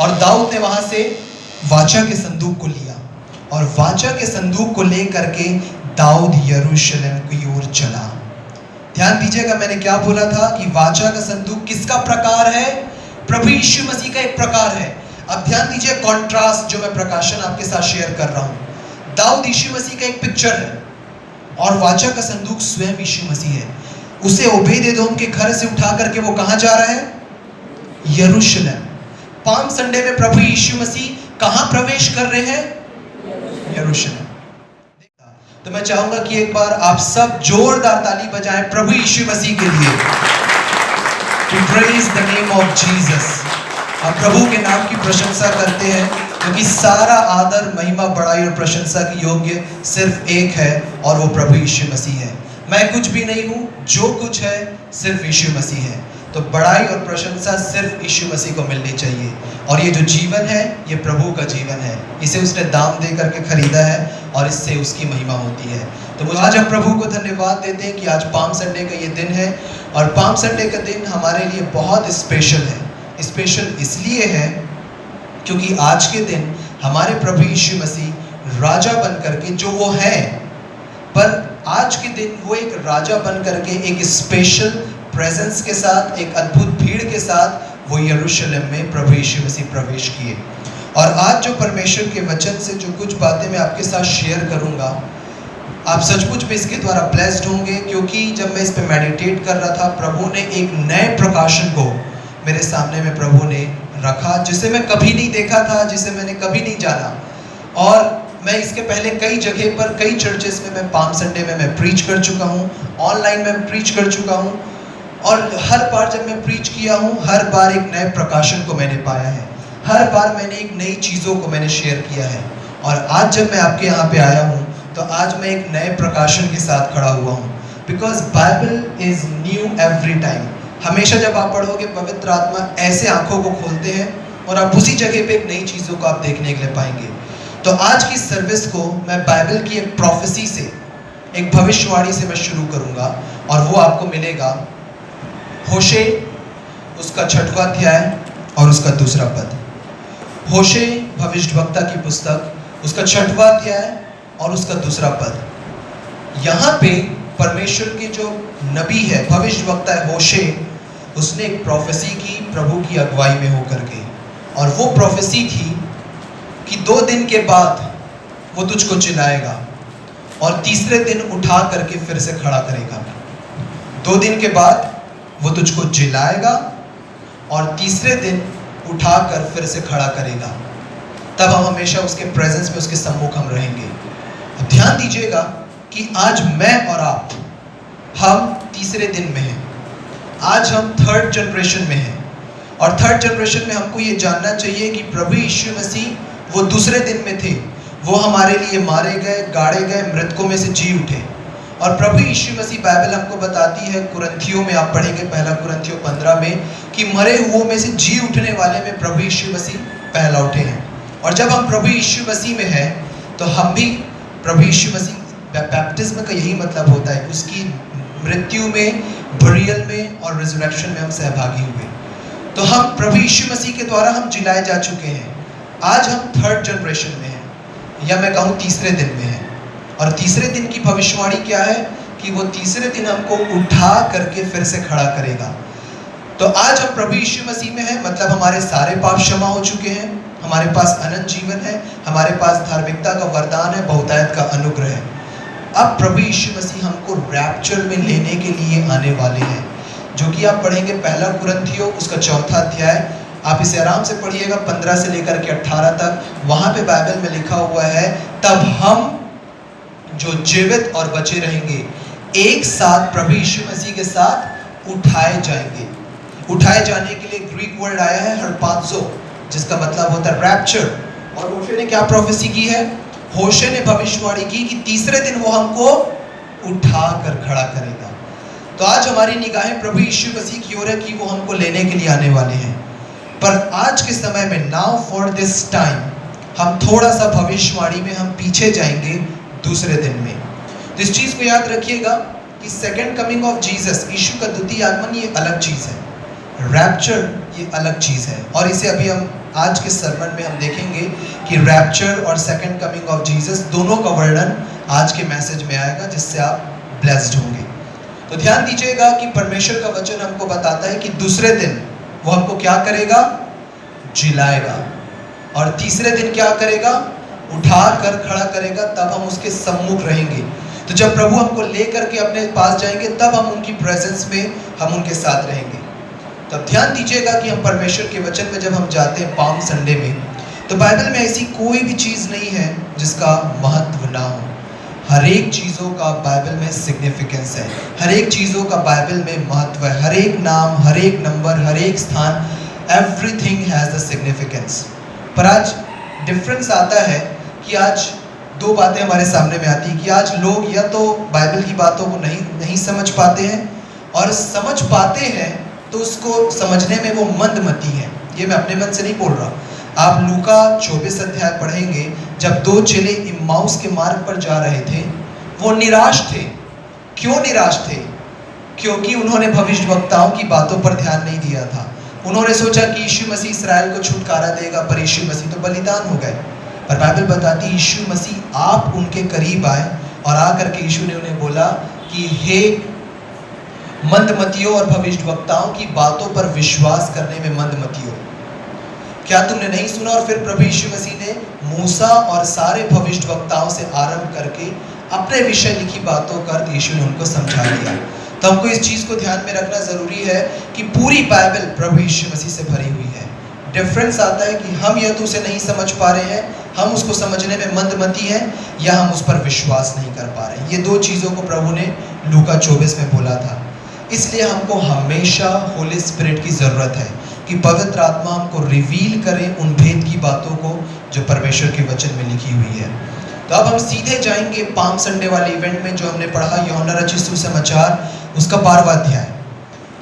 और दाऊद ने वहां से वाचा के संदूक को लिया और वाचा के संदूक को लेकर के दाऊद यरूशलेम की ओर चला। ध्यान दीजिएगा, मैंने क्या बोला था कि वाचा का संदूक किसका प्रकार है? प्रभु यीशु मसीह का एक प्रकार है। अब ध्यान दीजिए, कॉन्ट्रास्ट जो मैं प्रकाशन आपके साथ शेयर कर रहा हूं। दाऊद यीशु मसीह का एक पिक्चर है और वाचा का संदूक स्वयं यीशु मसीह है। उसे ओबेद-एदोम के घर से उठा करके वो कहां जा रहा है? यरूशलेम। पाम संडे में प्रभु यीशु मसीह कहां प्रवेश कर रहे हैं? यरूशलेम। तो मैं चाहूंगा कि एक बार आप सब जोरदार ताली बजाएं प्रभु यीशु मसीह के लिए। To praise the name of Jesus। हम प्रभु के नाम की प्रशंसा करते हैं क्योंकि सारा आदर, महिमा, बड़ाई और प्रशंसा की योग्य सिर्फ एक है और वो प्रभु यीशु मसीह है। मैं कुछ भी नहीं हूँ, जो कुछ है सिर्फ यीशु मसीह है। तो बड़ाई और प्रशंसा सिर्फ यीशु मसीह को मिलनी चाहिए। और ये जो जीवन है ये प्रभु का जीवन है, इसे उसने दाम दे करके खरीदा है और इससे उसकी महिमा होती है। तो आज हम प्रभु को धन्यवाद देते हैं कि आज पाम संडे का ये दिन है और पाम संडे का दिन हमारे लिए बहुत स्पेशल है। स्पेशल इसलिए है क्योंकि आज के दिन हमारे प्रभु यीशु मसीह राजा बन करके जो वो है, पर आज के दिन वो एक राजा बन करके एक स्पेशल प्रेजेंस के साथ, एक अद्भुत भीड़ के साथ वो यरूशलेम में प्रभु यीशु मसीह प्रवेश किए। और आज जो परमेश्वर के वचन से जो कुछ बातें मैं आपके साथ शेयर करूंगा, आप सचमुच में इसके द्वारा ब्लेस्ड होंगे। क्योंकि जब मैं इस पे मेडिटेट कर रहा था, प्रभु ने एक नए प्रकाशन को मेरे सामने में प्रभु ने रखा, जिसे मैं कभी नहीं देखा था, जिसे मैंने कभी नहीं जाना। और मैं इसके पहले कई जगह पर, कई चर्चेस में मैं पाम संडे में मैं प्रीच कर चुका हूँ, ऑनलाइन में प्रीच कर चुका हूँ। और हर बार जब मैं प्रीच किया हूँ, हर बार एक नए प्रकाशन को मैंने पाया है, हर बार मैंने एक नई चीज़ों को मैंने शेयर किया है। और आज जब मैं आपके यहाँ पे आया हूँ तो आज मैं एक नए प्रकाशन के साथ खड़ा हुआ हूँ। Because Bible is new every time. हमेशा जब आप पढ़ोगे, पवित्र आत्मा ऐसे आंखों को खोलते हैं और आप उसी जगह पे एक नई चीज़ों को आप देखने के लिए पाएंगे। तो आज की सर्विस को मैं बाइबल की एक प्रोफेसी से, एक भविष्यवाणी से मैं शुरू करूँगा और वो आपको मिलेगा होशे उसका 6वां अध्याय और उसका 2रा पद। होशे भविष्यवक्ता की पुस्तक, उसका 6वां अध्याय और उसका 2रा पद। यहाँ पे परमेश्वर के जो नबी है, भविष्यवक्ता है होशे, उसने एक प्रोफेसी की प्रभु की अगुवाई में होकर के। और वो प्रोफेसी थी कि 2 दिन के बाद वो तुझको चिल्लाएगा और तीसरे दिन उठा करके फिर से खड़ा करेगा। 2 दिन के बाद वो तुझको जिलाएगा और तीसरे दिन उठाकर फिर से खड़ा करेगा। तब हम हमेशा उसके प्रेजेंस में, उसके सम्मुख हम रहेंगे। अब ध्यान दीजिएगा कि आज मैं और आप, हम तीसरे दिन में हैं। आज हम 3rd जनरेशन में हैं और 3rd जनरेशन में हमको ये जानना चाहिए कि प्रभु यीशु मसीह वो दूसरे दिन में थे। वो हमारे लिए मारे गए, गाड़े गए, मृतकों में से जी उठे। और प्रभु यीशु मसीह, बाइबल हमको बताती है, कुरिन्थियों में आप पढ़ेंगे, 1 कुरिन्थियों 15 में, कि मरे हुओं में से जी उठने वाले में प्रभु यीशु मसीह पहला उठे हैं। और जब हम प्रभु यीशु मसीह में हैं तो हम भी प्रभु यीशु मसीह, बैप्टिज्म का यही मतलब होता है, उसकी मृत्यु में, बरियल में और रिजरेक्शन में हम सहभागी हुए। तो हम प्रभु यीशु मसीह के द्वारा हम जिलाए जा चुके हैं। आज हम 3rd जनरेशन में हैं, या मैं कहूँ तीसरे दिन में हैं। और तीसरे दिन की भविष्यवाणी क्या है कि वो तीसरे दिन हमको उठा करके फिर से खड़ा करेगा। तो आज हम प्रभु यीशु मसीह में हैं, मतलब हमारे सारे पाप क्षमा हो चुके हैं, हमारे पास अनंत जीवन है, हमारे पास धार्मिकता का वरदान है, बहुतायत का अनुग्रह है। अब प्रभु यीशु मसीह हमको रैप्चर में लेने के लिए आने वाले हैं, जो कि आप पढ़ेंगे 1 कुरिन्थियों उसका 4वां अध्याय। आप इसे आराम से पढ़िएगा 15 से लेकर के 18 तक। वहाँ पे बाइबल में लिखा हुआ है, तब हम जो जीवित और बचे रहेंगे एक साथ प्रभु यीशु मसीह के साथ उठाए जाएंगे। उठाए जाने के लिए ग्रीक वर्ड आया है हरपाज़ो, जिसका मतलब होता है रैप्चर। और होशे ने क्या प्रोफेसी की है? होशे ने भविष्यवाणी की कि तीसरे दिन वो हमको उठा कर खड़ा करेगा। तो आज हमारी निगाहें प्रभु यीशु मसीह की ओर है कि वो हमको लेने के लिए आने वाले हैं। पर आज के समय में, नाउ फॉर दिस टाइम, हम थोड़ा सा भविष्यवाणी में हम पीछे जाएंगे दूसरे दिन में। तो इस चीज को याद रखिएगा कि सेकंड कमिंग ऑफ जीसस, यीशु का द्वितीय आगमन, ये अलग चीज है। रैप्चर ये अलग चीज है और इसे अभी हम आज के सरमन में हम देखेंगे कि रैप्चर और सेकंड कमिंग ऑफ जीसस दोनों का वर्णन आज के मैसेज में आएगा, जिससे आप ब्लेस्ड होंगे। तो ध्यान दीजिएगा कि परमेश्वर का वचन हमको बताता है कि दूसरे दिन वो हमको क्या करेगा, जिलाएगा, और तीसरे दिन क्या करेगा, उठा कर खड़ा करेगा, तब हम उसके सम्मुख रहेंगे। तो जब प्रभु हमको लेकर के अपने पास जाएंगे तब हम उनकी प्रेजेंस में हम उनके साथ रहेंगे। तब ध्यान दीजिएगा कि हम परमेश्वर के वचन में जब हम जाते हैं पाम संडे में, तो बाइबल में ऐसी कोई भी चीज़ नहीं है जिसका महत्व ना हो। हर एक चीज़ों का बाइबल में सिग्निफिकेंस है, हर एक चीज़ों का बाइबल में महत्व है, हर एक नाम, हर एक नंबर, हर एक स्थान, एवरीथिंग हैज़ द सिग्निफिकेंस। पर आज डिफरेंस आता है कि आज दो बातें हमारे सामने में आती हैं कि आज लोग या तो बाइबल की बातों को नहीं समझ पाते हैं, और समझ पाते हैं तो उसको समझने में वो मंदमती हैं। ये मैं अपने मन से नहीं बोल रहा। आप लूका 24 अध्याय पढ़ेंगे, जब दो चेले इम्माउस के मार्ग पर जा रहे थे, वो निराश थे। क्यों निराश थे? क्योंकि उन्होंने भविष्यवक्ताओं की बातों पर ध्यान नहीं दिया था। उन्होंने सोचा कि यीशु मसीह इस्राएल को छुटकारा देगा, पर यीशु मसीह तो बलिदान हो गए। पर बाइबल बताती है यीशु मसीह आप उनके करीब आए और आकर के यीशु ने उन्हें बोला कि हे मंदमतियों और भविष्यवक्ताओं की बातों पर विश्वास करने में मंदमतियों, क्या तुमने नहीं सुना? और फिर प्रभु यीशु मसीह ने मूसा और सारे भविष्यवक्ताओं से आरंभ करके अपने विषय लिखी बातों कर यीशु ने उनको समझा दिया। तो हमको इस चीज़ को ध्यान में रखना ज़रूरी है कि पूरी बाइबल प्रभु यीशु मसीह से भरी हुई है। डिफरेंस आता है कि हम या तो उसे नहीं समझ पा रहे हैं, हम उसको समझने में मंदमती हैं, या हम उस पर विश्वास नहीं कर पा रहे हैं। ये दो चीज़ों को प्रभु ने लूका 24 में बोला था। इसलिए हमको हमेशा होली स्पिरिट की ज़रूरत है कि पवित्र आत्मा हमको रिवील करें उन भेद की बातों को जो परमेश्वर के वचन में लिखी हुई है। तो अब हम सीधे जाएंगे पाम संडे वाले इवेंट में, जो हमने पढ़ा यूहन्ना रचित सुसमाचार उसका 12वां अध्याय।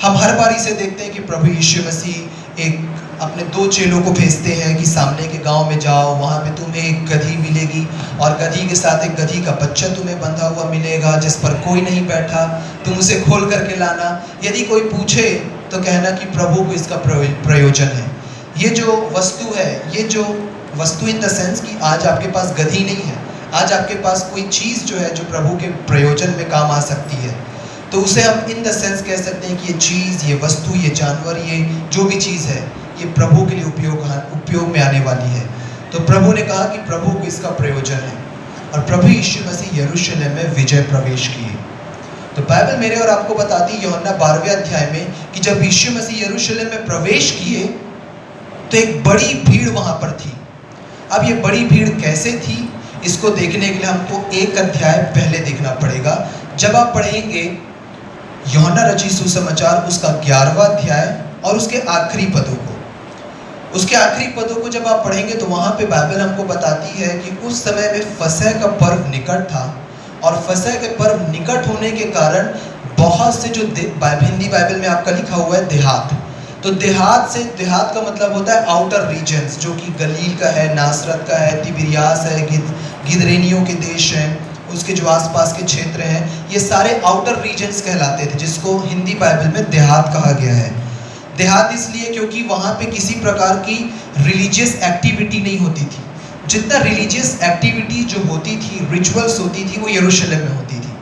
हम हर बार इसे देखते हैं कि प्रभु यीशु मसीह एक अपने दो चेलों को भेजते हैं कि सामने के गांव में जाओ, वहाँ पे तुम्हें एक गधी मिलेगी और गधी के साथ एक गधी का बच्चा तुम्हें बंधा हुआ मिलेगा जिस पर कोई नहीं बैठा, तुम उसे खोल करके लाना। यदि कोई पूछे तो कहना कि प्रभु को इसका प्रयोजन है। ये जो वस्तु है, ये जो वस्तु इन द सेंस कि आज आपके पास गधी नहीं है, आज आपके पास कोई चीज़ जो है जो प्रभु के प्रयोजन में काम आ सकती है, तो उसे हम इन द सेंस कह सकते हैं कि ये चीज़, ये वस्तु, ये जानवर, ये जो भी चीज़ है, ये प्रभु के लिए उपयोग में आने वाली है। तो प्रभु ने कहा कि प्रभु को इसका प्रयोजन है, और प्रभु यीशु मसीह यरूशलेम में विजय प्रवेश किए। तो बाइबल मेरे और आपको बताती है यूहन्ना 12वें अध्याय में कि जब यीशु मसीह यरूशलेम में प्रवेश किए तो एक बड़ी भीड़ वहाँ पर थी। अब ये बड़ी भीड़ कैसे थी, इसको देखने के लिए हमको एक अध्याय पहले देखना पड़ेगा। जब आप पढ़ेंगे यूहन्ना रचित सुसमाचार उसका 11वां अध्याय और उसके आखिरी पदों को, उसके आखिरी पदों को जब आप पढ़ेंगे तो वहाँ पे बाइबल हमको बताती है कि उस समय में फसह का पर्व निकट था, और फसह के पर्व निकट होने के कारण बहुत से जो हिंदी बाइबल में आपका लिखा हुआ है देहात, तो देहात का मतलब होता है आउटर रीजन्स, जो कि गलील का है, नासरत का है, तिबिरियास है, गिदरेनियों के देश हैं, उसके जो आसपास के क्षेत्र हैं, ये सारे आउटर रीजन्स कहलाते थे, जिसको हिंदी बाइबल में देहात कहा गया है। देहात इसलिए क्योंकि वहाँ पे किसी प्रकार की रिलीजियस एक्टिविटी नहीं होती थी। जितना रिलीजियस एक्टिविटी जो होती थी, रिचुअल्स होती थी, वो यरूशलेम में होती थी।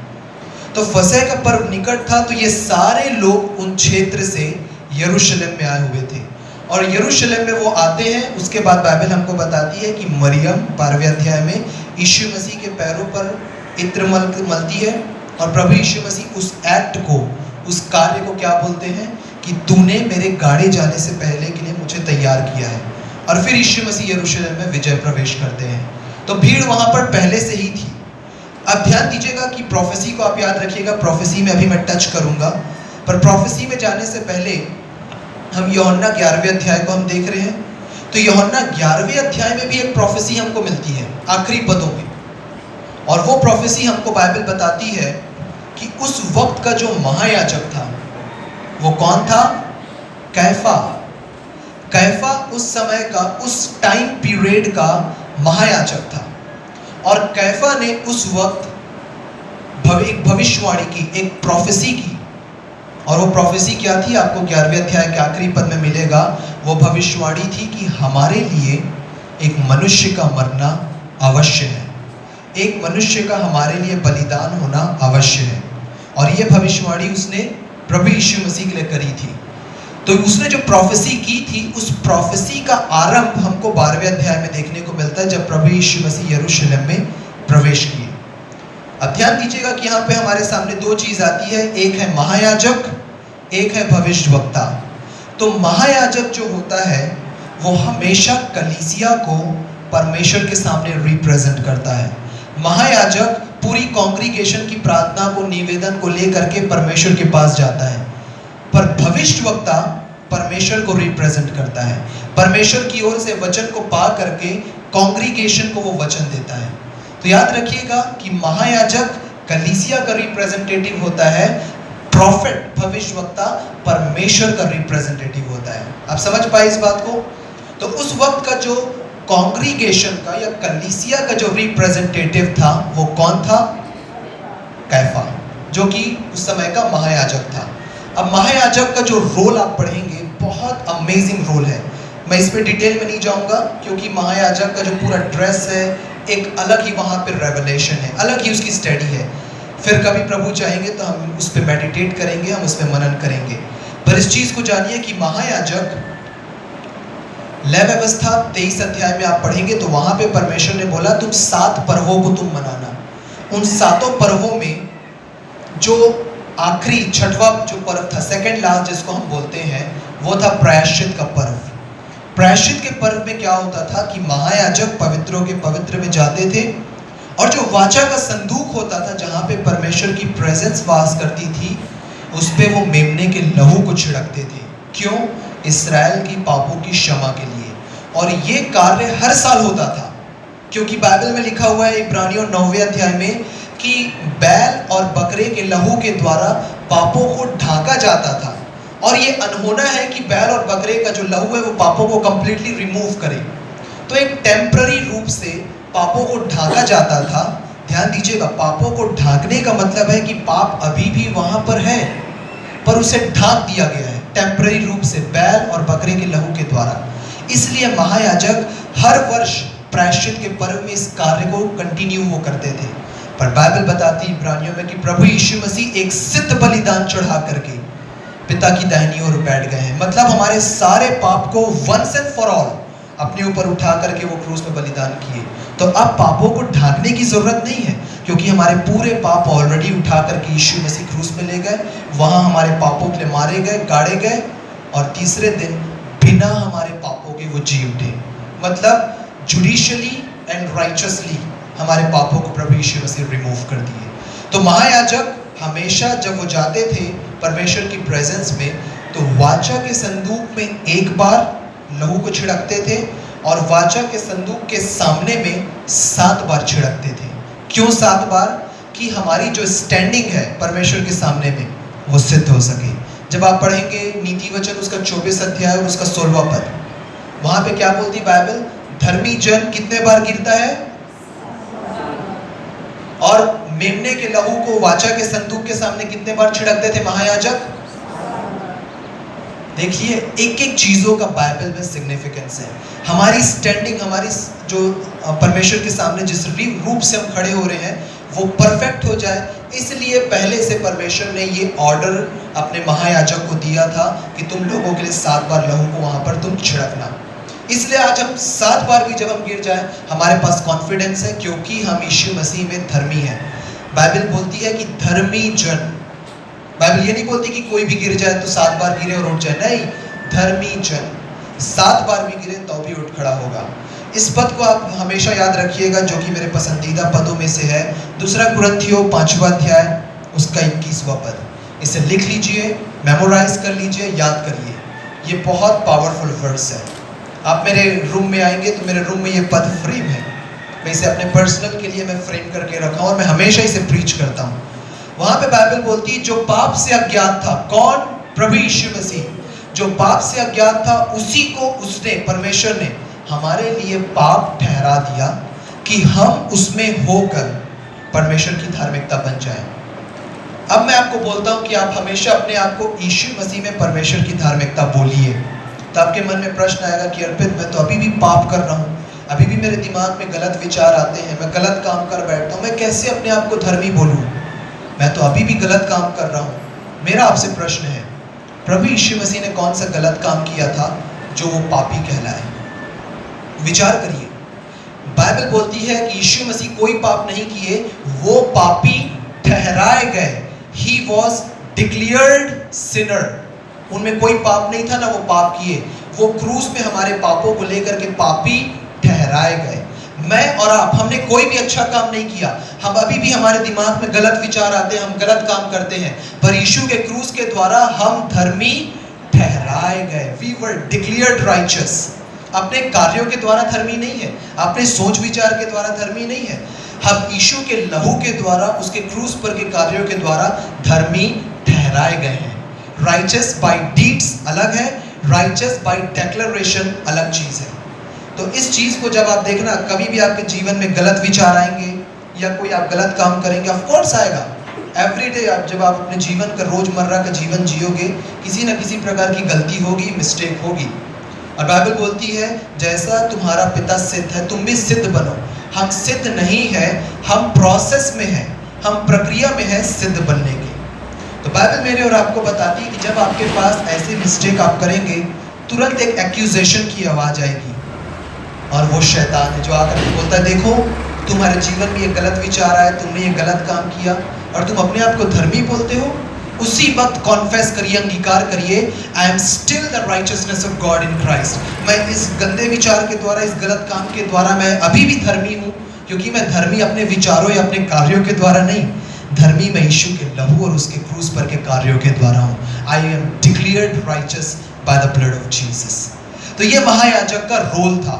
तो फसह का पर्व निकट था, तो ये सारे लोग उन क्षेत्र से यरूशलेम में आए हुए थे, और यरूशलेम में वो आते हैं। उसके बाद बाइबल हमको बताती है कि मरियम 12वें अध्याय में यीशु मसीह के पैरों पर इत्र मलती है, और प्रभु यीशु मसीह उस एक्ट को, उस कार्य को क्या बोलते हैं कि तूने मेरे गाड़े जाने से पहले के लिए मुझे तैयार किया है। और फिर यीशु मसीह यरूशलेम में विजय प्रवेश करते हैं। तो भीड़ वहाँ पर पहले से ही थी। अब ध्यान दीजिएगा कि प्रोफेसी को आप याद रखिएगा, प्रोफेसी में अभी मैं टच करूँगा, पर प्रोफेसी में जाने से पहले हम यूहन्ना 11वें अध्याय को हम देख रहे हैं। तो यूहन्ना 11वें अध्याय में भी एक प्रोफेसी हमको मिलती है आखिरी पदों में, और वो प्रोफेसी हमको बाइबल बताती है कि उस वक्त का जो महायाजक था वो कौन था? कैफा। कैफा उस समय का, उस टाइम पीरियड का महायाजक था, और कैफा ने उस वक्त एक भविष्यवाणी की, एक प्रोफेसी की, और वो प्रोफेसी क्या थी आपको 11वें अध्याय के आखिरी पद में मिलेगा। वो भविष्यवाणी थी कि हमारे लिए एक मनुष्य का मरना अवश्य है, एक मनुष्य का हमारे लिए बलिदान होना अवश्य है। और ये भविष्यवाणी उसने प्रभु यीशु मसीह के लिए करी थी। तो उसने जो प्रोफेसी की थी, उस प्रोफेसी का आरंभ हमको 12वें अध्याय में देखने को मिलता है, जब प्रभु यीशु मसीह यरूशलेम में प्रवेश किए। अब ध्यान दीजिएगा कि यहाँ पे हमारे सामने दो चीज आती है, एक है महायाजक, एक है भविष्यवक्ता। तो महायाजक जो होता है वो हमेशा कलीसिया को परमेश्वर के सामने रिप्रेजेंट करता है। महायाजक पूरी कॉन्ग्रीगेशन की प्रार्थना को, निवेदन को लेकर के परमेश्वर के पास जाता है, पर भविष्यवक्ता परमेश्वर को रिप्रेजेंट करता है। परमेश्वर की ओर से वचन को पा करके कॉन्ग्रीगेशन को वो वचन देता है। तो याद रखिएगा कि महायाजक कलीसिया का रिप्रेजेंटेटिव होता है, प्रॉफिट भविष्यवक्ता परमेश्वर का रिप्रेजेंटेटिव होता है। आप समझ पाए इस बात को? तो उस वक्त का जो कॉन्ग्रीगेशन का या कलीसिया का जो रिप्रेजेंटेटिव था वो कौन था? कैफा, जो कि उस समय का महायाजक था। अब महायाजक का जो रोल आप पढ़ेंगे, बहुत अमेजिंग रोल है। मैं इस पे डिटेल में नहीं जाऊंगा क्योंकि महायाजक का जो पूरा ड्रेस है, एक अलग ही वहाँ पे रेवलेशन है, अलग ही उसकी स्टडी है। फिर कभी प्रभु चाहेंगे तो हम उस पर मेडिटेट करेंगे, हम उस पर मनन करेंगे। पर इस चीज़ को जानिए कि महायाजक, लय व्यवस्था 23 अध्याय में आप पढ़ेंगे तो वहाँ पे परमेश्वर ने बोला तुम 7 पर्वों को तुम मनाना। उन 7 पर्वों में जो आखिरी 6वां जो पर्व था, सेकंड लास्ट जिसको हम बोलते हैं, वो था प्रायश्चित का पर्व। प्रायश्चित के पर्व में क्या होता था कि महायाजक पवित्रों के पवित्र में जाते थे और जो वाचा का संदूक होता था, जहाँ पे परमेश्वर की प्रेजेंस वास करती थी, उस पे वो मेमने के लहू को छिड़कते थे। क्यों? इस्राएल की पापों की क्षमा के लिए। और ये कार्य हर साल होता था, क्योंकि बाइबल में लिखा हुआ है इब्रानियों 9वें अध्याय में कि बैल और बकरे के लहू के द्वारा पापों को ढांका जाता था। और ये अनहोना है कि बैल और बकरे का जो लहू है वो पापों को कंप्लीटली रिमूव करे। तो एक टेम्पररी रूप से पापों को ढांका जाता था। ध्यान दीजिएगा, पापों को ढांकने का मतलब है कि पाप अभी भी वहां पर है, पर उसे ढांक दिया गया है टेम्पररी रूप से बैल और बकरे के लहू के द्वारा। इसलिए महायाजक हर वर्ष प्रायश्चित के पर्व में इस कार्य को कंटिन्यू वो करते थे। पर बाइबल बताती है इब्रानियों में कि प्रभु यीशु मसीह एक सिद्ध बलिदान चढ़ा करके पिता की दाहिनी ओर बैठ गए हैं। मतलब हमारे सारे पाप को वंस एंड फॉर ऑल अपने ऊपर उठा करके वो क्रूस में बलिदान किए। तो अब पापों को ढांकने की जरूरत नहीं है, क्योंकि हमारे पूरे पाप ऑलरेडी उठा करके यीशु मसीह क्रूस में ले गए। वहाँ हमारे पापों के लिए मारे गए, गाड़े गए, और तीसरे दिन बिना हमारे पापों के वो जी उठे। मतलब जुडिशियली एंड राइचसली हमारे पापों को प्रभु यीशु मसीह रिमूव कर दिए। तो महायाजक हमेशा जब वो जाते थे परमेश्वर की प्रेजेंस में, तो वाचा के संदूक में एक बार लहू को छिड़कते थे और वाचा के संदूक के सामने में 7 बार छिड़कते थे। क्यों 7 बार? कि हमारी जो स्टैंडिंग है परमेश्वर के सामने में वो सिद्ध हो सके। जब आप पढ़ेंगे नीति वचन उसका 24 अध्याय और उसका 16वां पद, वहां पे क्या बोलती बाइबल? धर्मी जन कितने बार गिरता है? और मेमने के लहू को वाचा के संदूक के सामने कितने बार छिड़कते थे महायाजक? देखिए, एक एक चीजों का बाइबल में सिग्निफिकेंस है। हमारी स्टैंडिंग, हमारी जो परमेश्वर के सामने जिस रूप से हम खड़े हो रहे हैं वो परफेक्ट हो जाए, इसलिए पहले से परमेश्वर ने ये ऑर्डर अपने महायाजक को दिया था कि तुम लोगों के लिए 7 बार लहू को वहां पर तुम छिड़कना। इसलिए आज हम 7 बार भी जब हम गिर जाए हमारे पास कॉन्फिडेंस है, क्योंकि हम यीशु मसीह में धर्मी हैं। बाइबल बोलती है कि धर्मी जन, बाइबल ये नहीं बोलती कि कोई भी गिर जाए तो 7 बार गिरे और उठ जाए, नहीं, धर्मी जन 7 बार भी गिरे तो भी उठ खड़ा होगा। इस पद को आप हमेशा याद रखिएगा, जो कि मेरे पसंदीदा पदों में से है, 2 कुरिन्थियों 5वां अध्याय उसका 21वां पद। इसे लिख लीजिए, मेमोराइज कर लीजिए, याद करिए। ये बहुत पावरफुल वर्स है। आप मेरे रूम में आएंगे तो मेरे रूम में ये पद फ्रेम है, मैं इसे अपने पर्सनल के लिए मैं फ्रेम करके रखा हूँ और मैं हमेशा इसे प्रीच करता हूँ। वहां पे बाइबल बोलती है जो पाप से अज्ञात था, कौन? प्रभु यीशु मसीह। जो पाप से अज्ञात था उसी को उसने, परमेश्वर ने हमारे लिए पाप ठहरा दिया कि हम उसमें होकर परमेश्वर की धार्मिकता बन जाए। अब मैं आपको बोलता हूं कि आप हमेशा अपने आप को यीशु मसीह में परमेश्वर की धार्मिकता बोलिए। तो आपके मन में प्रश्न आएगा कि अर्पित, मैं तो अभी भी पाप कर रहा हूँ, अभी भी मेरे दिमाग में गलत विचार आते हैं, मैं गलत काम कर बैठता हूँ, मैं कैसे अपने आप को धर्मी बोलूँ, मैं तो अभी भी गलत काम कर रहा हूँ। मेरा आपसे प्रश्न है, प्रभु यीशु मसीह ने कौन सा गलत काम किया था जो वो पापी कहलाए? विचार करिए। बाइबल बोलती है कि यीशु मसीह कोई पाप नहीं किए, वो पापी ठहराए गए। He was declared sinner। उनमें कोई पाप नहीं था, ना वो पाप किए, वो क्रूस पे हमारे पापों को लेकर के पापी ठहराए गए। मैं और आप, हमने कोई भी अच्छा काम नहीं किया, हम अभी भी हमारे दिमाग में गलत विचार आते हैं, हम गलत काम करते हैं, पर यीशु के क्रूस के द्वारा हम धर्मी ठहराए गए। We were declared righteous। अपने कार्यों के द्वारा धर्मी नहीं है, अपने सोच विचार के द्वारा धर्मी नहीं है, हम यीशु के लहू के द्वारा, उसके क्रूस पर के कार्यों के द्वारा धर्मी ठहराए गए हैं। राइचस बाय डीड्स अलग है, राइचस बाय डिक्लेरेशन अलग चीज है। तो इस चीज को जब आप देखना, कभी भी आपके जीवन में गलत विचार आएंगे या कोई आप गलत काम करेंगे, ऑफ कोर्स आएगा। एवरीडे आप जब आप अपने जीवन का, रोजमर्रा का जीवन जियोगे, किसी न किसी प्रकार की गलती होगी, मिस्टेक होगी। और बाइबल बोलती है, जैसा तुम्हारा पिता सिद्ध है तुम भी सिद्ध बनो। हम सिद्ध नहीं है, हम प्रोसेस में हैं, हम प्रक्रिया में हैं सिद्ध बनने की। तो बाइबल मेरे और आपको बताती है कि जब आपके पास ऐसे मिस्टेक आप करेंगे, तुरंत एक एक्यूजेशन की आवाज आएगी, और वो शैतान है जो आकर के बोलता है, देखो तुम्हारे जीवन में ये गलत विचार आया, तुमने ये गलत काम किया और तुम अपने आप को धर्मी बोलते हो। उसी वक्त कॉन्फेस करिए, अंगीकार करिए, I am still the righteousness of God in Christ. मैं इस गंदे विचार के द्वारा, इस गलत काम के द्वारा मैं अभी भी धर्मी हूँ, क्योंकि मैं धर्मी अपने विचारों या अपने कार्यों के द्वारा नहीं, धर्मी मैं यीशु के लहू और उसके क्रूस पर के कार्यों के द्वारा हूँ। I am declared righteous by the blood of Jesus. तो ये महायाजक का रोल था।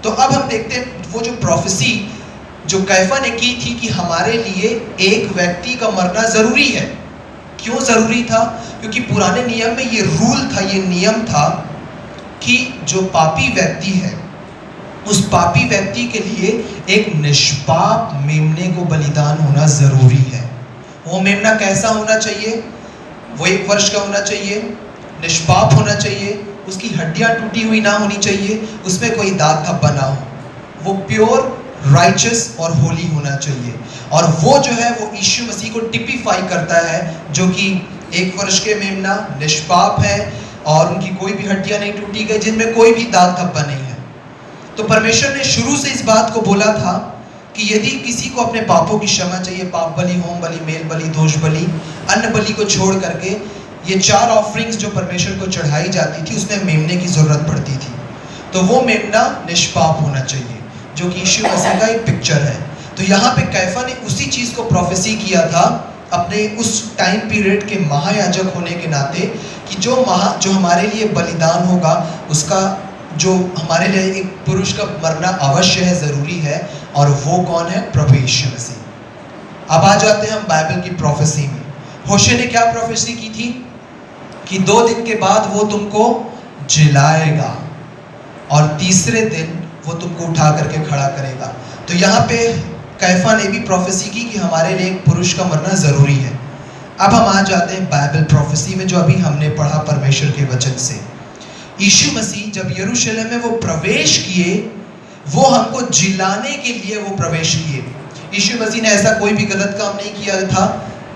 तो अब हम देखते हैं वो जो प्रोफेसी जो कैफा ने की थी कि हमारे लिए एक व्यक्ति का मरना जरूरी है। क्यों जरूरी था? क्योंकि पुराने नियम में ये रूल था, ये नियम था कि जो पापी व्यक्ति है, उस पापी व्यक्ति के लिए एक निष्पाप मेमने को बलिदान होना जरूरी है। वो मेमना कैसा होना चाहिए? वो 1 वर्ष का होना चाहिए, निष्पाप होना चाहिए, उसकी हड्डियां टूटी हुई ना होनी चाहिए, उसमें कोई दाग धब्बा ना हो, वो प्योर, राइचस और होली होना चाहिए। और वो जो है वो यीशु मसीह को टिपिफाई करता है, जो कि 1 वर्ष के मेमना निष्पाप है और उनकी कोई भी हड्डियां नहीं टूटी गई, जिनमें कोई भी दाग धब्बा नहीं है। तो परमेश्वर ने शुरू से इस बात को बोला था कि यदि किसी को अपने पापों की क्षमा चाहिए, पाप बलि, होम बलि, मेल बलि, दोष बलि, अन्न बलि को छोड़ करके ये 4 ऑफरिंग्स जो परमेश्वर को चढ़ाई जाती थी, उसमें मेमने की जरूरत पड़ती थी। तो वो मेमना निष्पाप होना चाहिए, जो कि यीशु मसीह का एक पिक्चर है। तो यहाँ पे कैफा ने उसी चीज को प्रोफेसी किया था अपने उस टाइम पीरियड के महायाजक होने के नाते, कि जो हमारे लिए बलिदान होगा, उसका जो हमारे लिए एक पुरुष का मरना अवश्य है, जरूरी है, और वो कौन है? प्रभु यीशु मसीह। अब आ जाते हैं हम बाइबल की प्रोफेसी में। होशे ने क्या प्रोफेसी की थी? कि 2 दिन के बाद वो तुमको जिलाएगा और तीसरे दिन वो तुमको उठा करके खड़ा करेगा। तो यहाँ पे कैफा ने भी प्रोफेसी की कि हमारे लिए एक पुरुष का मरना जरूरी है। अब हम आ जाते हैं बाइबल प्रोफेसी में, जो अभी हमने पढ़ा परमेश्वर के वचन से। यीशु मसीह जब यरूशलेम में वो प्रवेश किए, वो हमको जिलाने के लिए वो प्रवेश किए। यीशु मसीह ने ऐसा कोई भी गलत काम नहीं किया था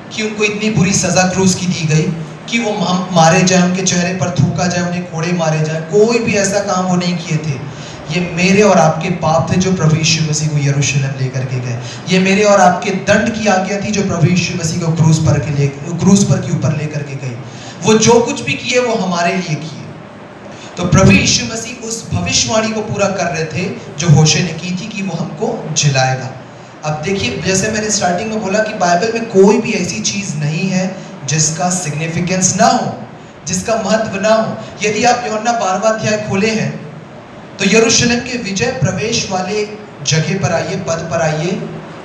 कि उनको इतनी बुरी सजा क्रूस की दी गई कि वो मारे जाए, उनके चेहरे पर थूका जाए, उन्हें कोड़े मारे जाए। कोई भी ऐसा काम वो नहीं किए थे। ये मेरे और आपके पाप थे जो प्रभु यीशु मसीह को यरूशलेम लेकर के गए। ये मेरे और आपके दंड की आज्ञा थी जो प्रभु यीशु मसीह को क्रूस पर के ऊपर लेकर के गई। वो जो कुछ भी किए वो हमारे लिए किए। तो प्रभु यीशु मसीह उस भविष्यवाणी को पूरा कर रहे थे जो होशे ने की थी कि वो हमको जिलाएगा। अब देखिए, जैसे मैंने स्टार्टिंग में बोला कि बाइबल में कोई भी ऐसी चीज नहीं है जिसका सिग्निफिकेंस ना हो, जिसका महत्व ना हो। यदि आप यूहन्ना 12वां अध्याय खोले हैं तो यरूशलेम के विजय प्रवेश वाले जगह पर आइए, पद पर आइए,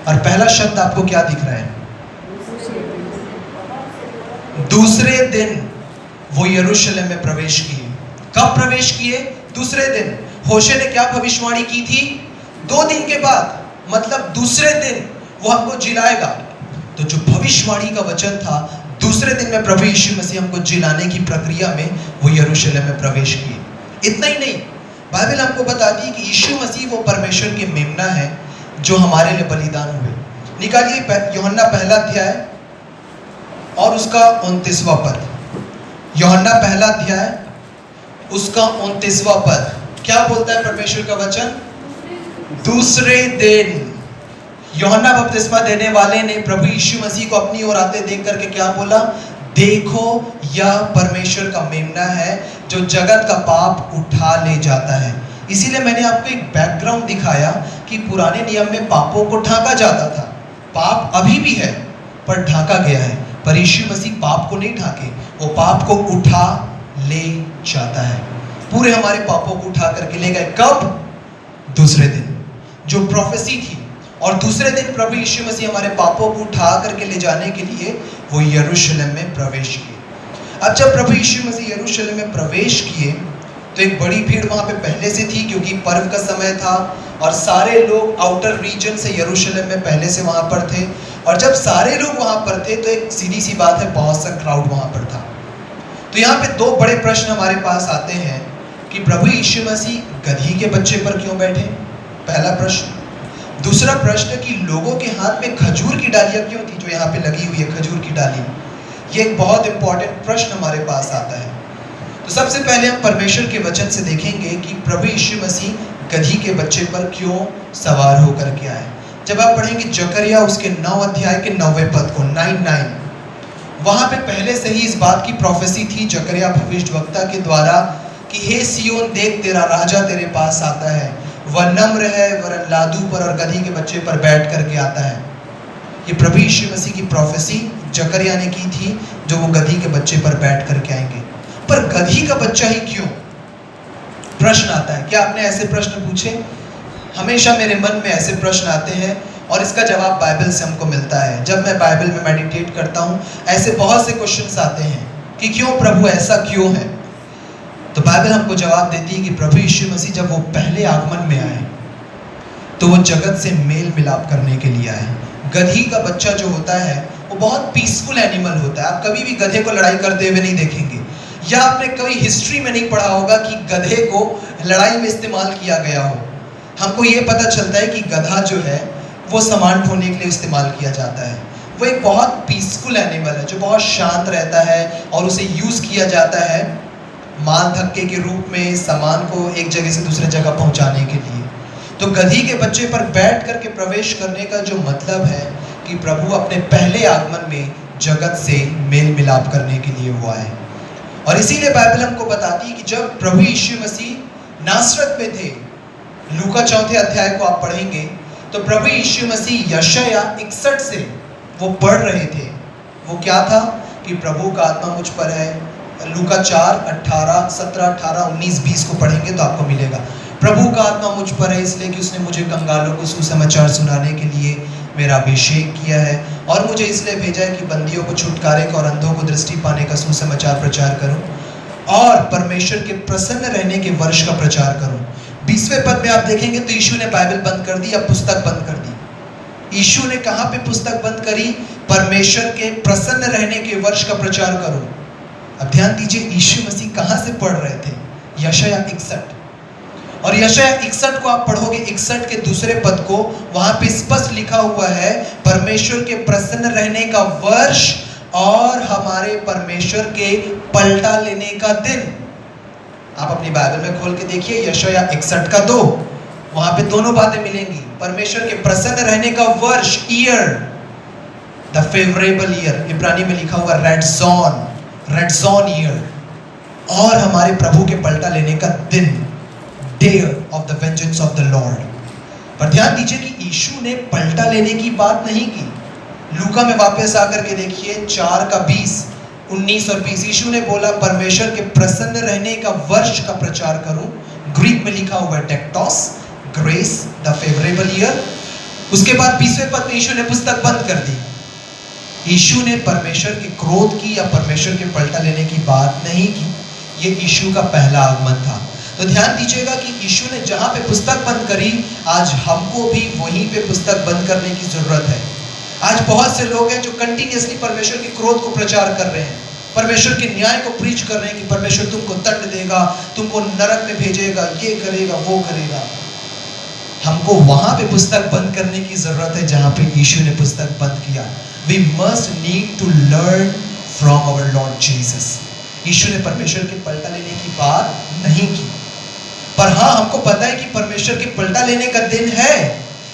और पहला शब्द आपको क्या दिख रहा है? दूसरे दिन वो यरूशलेम में प्रवेश किए। कब प्रवेश किए? दूसरे दिन। होशे ने क्या भविष्यवाणी की थी? 2 दिन के बाद, मतलब दूसरे दिन वो हमको जिलाएगा। तो जो भविष्यवाणी का वचन था, दूसरे दिन में प्रभु यीशु मसीह हमको जिलाने की प्रक्रिया में वो यरूशलेम में प्रवेश किए। इतना ही नहीं, बाइबल हमको बताती है कि यीशु मसीह वो परमेश्वर के मेमना है जो हमारे लिए बलिदान हुए। निकालिए यूहन्ना पहला अध्याय और उसका 29वां पद। यूहन्ना पहला अध्याय उसका 29वां पद क्या बोलता है परमेश्वर का वचन? दूसरे दिन यूहन्ना बपतिस्मा देने वाले ने प्रभु यीशु मसीह को अपनी ओर आते देख करके क्या बोला? देखो यह परमेश्वर का मेमना है जो जगत का पाप उठा ले जाता है। इसीलिए मैंने आपको एक बैकग्राउंड दिखाया कि पुराने नियम में पापों को ढांका जाता था। पाप अभी भी है पर ढांका गया है, पर यीशु मसीह पाप को नहीं ढांके, वो पाप को उठा ले जाता है। पूरे हमारे पापों को उठा करके ले गए। कब? दूसरे दिन, जो प्रोफेसी थी। और दूसरे दिन प्रभु यीशु मसीह हमारे पापों को उठा करके ले जाने के लिए वो यरूशलेम में प्रवेश किए। अब जब प्रभु यीशु मसीह यरूशलेम में प्रवेश किए तो एक बड़ी भीड़ वहाँ पे पहले से थी, क्योंकि पर्व का समय था और सारे लोग आउटर रीजन से यरूशलेम में पहले से वहाँ पर थे। और जब सारे लोग वहाँ पर थे तो एक सीधी सी बात है, बहुत सा क्राउड वहाँ पर था। तो यहाँ पे दो बड़े प्रश्न हमारे पास आते हैं कि प्रभु यीशु मसीह गधी के बच्चे पर क्यों बैठे? पहला प्रश्न। दूसरा प्रश्न कि लोगों के हाथ में खजूर की डालियां क्यों थी, जो यहाँ पे लगी हुई है खजूर की डाली? ये एक बहुत इंपॉर्टेंट प्रश्न हमारे पास आता है। तो सबसे पहले हम परमेश्वर के वचन से देखेंगे कि प्रभु यीशु मसीह गधी के बच्चे पर क्यों सवार होकर के आए। जब आप पढ़ेंगे जकरिया उसके 9 अध्याय के 9वें पद को 9:9, वहां पे पहले से ही इस बात की प्रोफेसी थी जकरिया भविष्यवक्ता के द्वारा कि हे सियोन देख तेरा राजा तेरे पास आता है, वह नम्र है, वह लादू पर और गधी के बच्चे पर बैठ करके आता है। ये प्रभु यीशु मसीह की प्रोफेसी जकरिया ने की थी, जो वो गधी के बच्चे पर बैठ करके आएंगे। पर गधी का बच्चा ही क्यों? प्रश्न आता है। क्या आपने ऐसे प्रश्न पूछे? हमेशा मेरे मन में ऐसे प्रश्न आते हैं और इसका जवाब बाइबल से हमको मिलता है। जब मैं बाइबल में मेडिटेट करता हूँ ऐसे बहुत से क्वेश्चंस आते हैं कि क्यों प्रभु, ऐसा क्यों है? तो बाइबल हमको जवाब देती है कि प्रभु यीशु मसीह जब वो पहले आगमन में आए तो वो जगत से मेल मिलाप करने के लिए आए। गधी का बच्चा जो होता है वो बहुत पीसफुल एनिमल होता है। आप कभी भी गधे को लड़ाई करते हुए नहीं देखेंगे, या आपने कभी हिस्ट्री में नहीं पढ़ा होगा कि गधे को लड़ाई में इस्तेमाल किया गया हो। हमको ये पता चलता है कि गधा जो है वो सामान ढोने के लिए इस्तेमाल किया जाता है। वो एक बहुत पीसफुल एनिमल है जो बहुत शांत रहता है और उसे यूज किया जाता है माल धक्के के रूप में सामान को एक जगह से दूसरे जगह पहुंचाने के लिए। तो गधी के बच्चे पर बैठ करके प्रवेश करने का जो मतलब है कि प्रभु अपने पहले आगमन में जगत से मेल मिलाप करने के लिए वो आए। और इसीलिए बाइबल हमको बताती है कि जब प्रभु यीशु मसीह नासरत में थे, लूका 4 अध्याय को आप पढ़ेंगे तो प्रभु यीशु मसीह यशाया 61 से वो पढ़ रहे थे। वो क्या था कि प्रभु का आत्मा मुझ पर है। लूका 4, 18, 17, 18, 19, 20 को पढ़ेंगे तो आपको मिलेगा। प्रभु का आत्मा मुझ पर है इसलिए कि उसने मुझे कंगालों को सुसमाचार सुनाने के लिए मेरा अभिषेक किया है, और मुझे इसलिए भेजा है कि बंदियों को छुटकारे का और अंधों को दृष्टि पाने का सुसमाचार प्रचार करूं, और परमेश्वर के प्रसन्न रहने के वर्ष का प्रचार करूं। 20वें पद में आप देखेंगे तो यीशु ने बाइबल बंद कर दी, अब पुस्तक बंद कर दी। यीशु ने कहां पे पुस्तक बंद करी? परमेश्वर के प्रसन्न रहने के वर्ष का प्रचार करो। अब ध्यान दीजिए यीशु मसीह कहां से पढ़ रहे थे? यशाया 61। और यशाया 61 को आप पढ़ोगे, 61 के दूसरे पद को, वहां पे स्पष्ट लिखा हुआ है परमेश्वर के प्रसन्न रहने का वर्ष और हमारे परमेश्वर के पलटा लेने का दिन। आप अपनी बाइबल में खोल के देखिए यशाया 61 का 2, वहां पे दोनों बातें मिलेंगी। परमेश्वर के प्रसन्न रहने का वर्ष, ईयर, द फेवरेबल ईयर, इब्रानी में लिखा हुआ रेड जॉन ईयर, और हमारे प्रभु के पलटा लेने का दिन, day of the vengeance of the Lord. पर ध्यान दीजिए कि यीशु ने पलटा लेने की बात नहीं की। लूका में वापस आकर के देखिए 4 का 20, 19 और 20, यीशु ने बोला परमेश्वर के प्रसन्न रहने का वर्ष का प्रचार करूं। ग्रीक में लिखा हुआ है टेक्टोस, ग्रेस, द फेवरेबल ईयर। उसके बाद 20वें पद में यीशु ने पुस्तक बंद कर दी। यीशु ने परमेश्वर के क्रोध की या परमेश्वर के पलटा लेने की बात नहीं की। ये यीशु का पहला आगमन था। तो ध्यान दीजिएगा कि यीशु ने जहां पे पुस्तक बंद करी, आज हमको भी वहीं पे पुस्तक बंद करने की जरूरत है। आज बहुत से लोग हैं जो कंटिन्यूअसली परमेश्वर के क्रोध को प्रचार कर रहे हैं, परमेश्वर के न्याय को प्रीच कर रहे हैं कि परमेश्वर तुमको दंड देगा, तुमको नरक में भेजेगा, ये करेगा, वो करेगा। हमको वहां पे पुस्तक बंद करने की जरूरत है जहां पे यीशु ने पुस्तक बंद किया। We must need to learn from our lord Jesus. यीशु ने परमेश्वर के पलटा लेने की बात नहीं की, पर हाँ हमको पता है कि परमेश्वर के पलटा लेने का दिन है,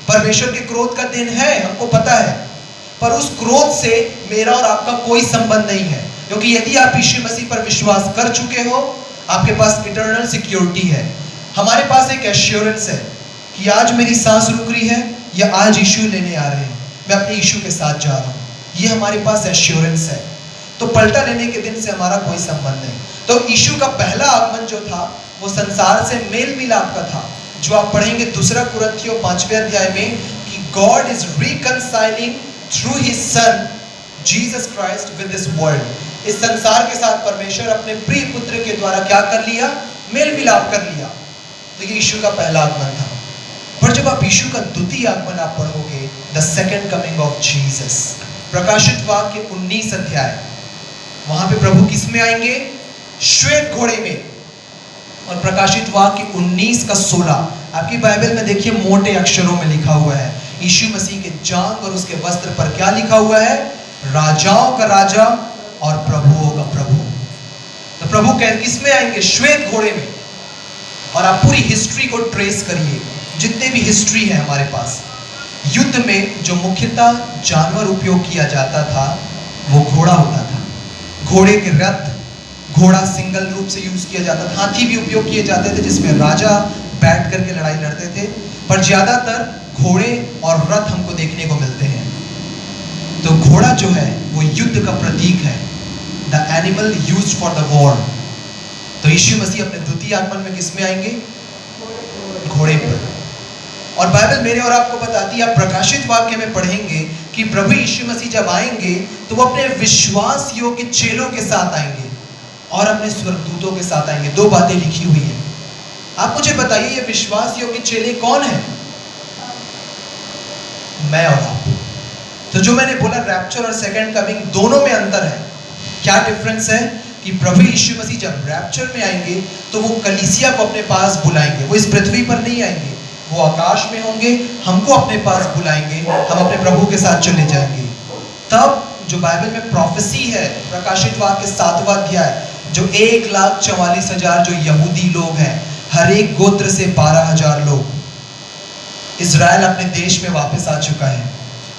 परमेश्वर के क्रोध का दिन है, हमको पता है। पर उस क्रोध से मेरा और आपका कोई संबंध नहीं है, क्योंकि यदि आप यीशु मसीह पर विश्वास कर चुके हो, आपके पास इटर्नल सिक्योरिटी है। हमारे पास एक एश्योरेंस है कि आज मेरी सांस रुक रही है या आज यीशु लेने आ रहे हैं, मैं अपने यीशु के साथ जा रहा हूँ, ये हमारे पास एश्योरेंस है। तो पलटा लेने के दिन से हमारा कोई संबंध नहीं। तो यीशु का पहला आगमन जो था वो संसार से मेल मिलाप का था, जो आप पढ़ेंगे 2 कुरिन्थियों 5वें अध्याय में कि God is reconciling through his son Jesus Christ with this world. इस संसार के साथ परमेश्वर अपने प्रिय पुत्र के द्वारा क्या कर लिया? मेल मिलाप कर लिया। तो ये यीशु का पहला आगमन था। पर जब आप यीशु का द्वितीय आगमन आप पढ़ोगे, the second coming of Jesus, प्रकाशित वाक्य 19 अध्याय, वहां पे प्रभु किस में आएंगे? श्वेत घोड़े में। और प्रकाशित वाक्य 19 का 16 आपकी बाइबल में देखिए मोटे अक्षरों में लिखा हुआ है। यीशु मसीह के जांघ और उसके वस्त्र पर क्या लिखा हुआ है? राजाओं का राजा और प्रभुओं का प्रभु। तो प्रभु किस में आएंगे? श्वेत घोड़े में। और आप पूरी हिस्ट्री को ट्रेस करिए, जितने भी हिस्ट्री है हमारे पास, युद्ध में जो मुख्यतः जानवर उपयोग किया जाता था वो घोड़ा होता था। घोड़े के रथ, घोड़ा सिंगल रूप से यूज किया जाता था। हाथी भी उपयोग किए जाते थे जिसमें राजा बैठ करके लड़ाई लड़ते थे, पर ज्यादातर घोड़े और रथ हमको देखने को मिलते हैं। तो घोड़ा जो है वो युद्ध का प्रतीक है, the animal used for the war. तो यीशु मसीह अपने द्वितीय आगमन में किस में आएंगे? घोड़े पर। और बाइबल मेरे और आपको बताती है, आप प्रकाशित वाक्य में पढ़ेंगे कि प्रभु यीशु मसीह जब आएंगे तो वो अपने विश्वास योग्य चेलों के साथ आएंगे और अपने स्वर्गदूतों के साथ आएंगे। 2 बातें लिखी हुई है। आप मुझे बताइए ये विश्वास योग्य चेले कौन है? मैं और आप। तो जो मैंने बोला रैप्चर और सेकंड कमिंग दोनों में अंतर है। क्या डिफरेंस है? कि प्रभु यीशु मसीह जब रैप्चर में आएंगे तो वो कलीसिया को अपने पास बुलाएंगे। वो इस पृथ्वी पर नहीं आएंगे, वो आकाश में होंगे, हमको अपने पास बुलाएंगे, हम अपने प्रभु के साथ चले जाएंगे। तब जो बाइबल में प्रोफेसी है, प्रकाशित वाक्य 7वां अध्याय, जो 1,44,000 जो यहूदी लोग हैं, हर एक गोत्र से 12,000 लोग, इजराइल अपने देश में वापस आ चुका है।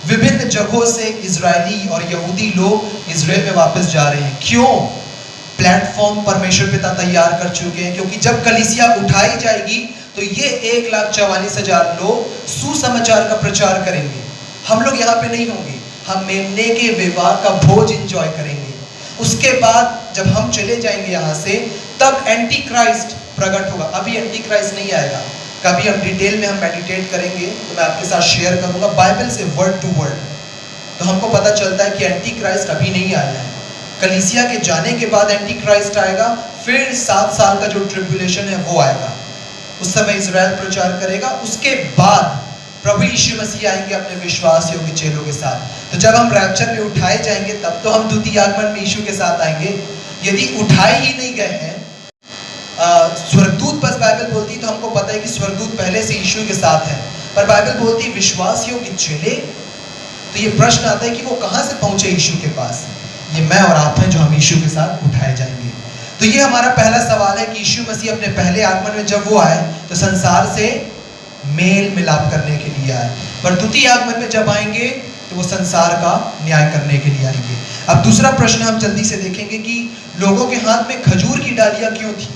विभिन्न जगहों से इजरायली और यहूदी लोग इजराइल में वापस जा रहे हैं। क्यों? प्लेटफॉर्म परमेश्वर पिता तैयार कर चुके हैं, क्योंकि जब कलीसिया उठाई जाएगी तो ये 1,44,000 लोग सुसमाचार का प्रचार करेंगे। हम लोग यहाँ पे नहीं होंगे, हम मेमने के विवाह का भोज एंजॉय करेंगे। उसके बाद जब हम चले जाएंगे यहाँ से, तब एंटी क्राइस्ट प्रकट होगा। अभी एंटी क्राइस्ट नहीं आएगा, कभी हम डिटेल में हम मेडिटेट करेंगे तो मैं आपके साथ शेयर करूंगा बाइबल से वर्ड टू वर्ड। तो हमको पता चलता है कि एंटी क्राइस्ट अभी नहीं आया है। कलीसिया के जाने के बाद एंटी क्राइस्ट आएगा, फिर 7 साल का जो ट्रिब्यूलेशन है वो आएगा। उस समय इजराइल प्रचार करेगा। उसके बाद प्रभु यीशु मसीह आएंगे अपने विश्वास योग्य चेलों के साथ। तो जब हम रैप्चर में उठाए जाएंगे तब तो हम द्वितीय आगमन में यीशु के साथ आएंगे। यदि उठाए ही नहीं गए हैं, स्वर्गदूत बस बाइबल बोलती तो हमको पता है कि स्वर्गदूत पहले से यीशु के साथ है, पर बाइबल बोलती विश्वास योग्य चेले। तो ये प्रश्न आता है कि वो कहाँ से पहुंचे यीशु के पास? ये मैं और आप हैं जो हम यीशु के साथ उठाए जाएंगे। तो ये हमारा पहला सवाल है कि यीशु मसीह अपने पहले आगमन में जब वो आए तो संसार से मेल मिलाप करने के लिए आए, पर द्वितीय आगमन में जब आएंगे तो वो संसार का न्याय करने के लिए आएंगे। अब दूसरा प्रश्न हम जल्दी से देखेंगे कि लोगों के हाथ में खजूर की डालियां क्यों थी?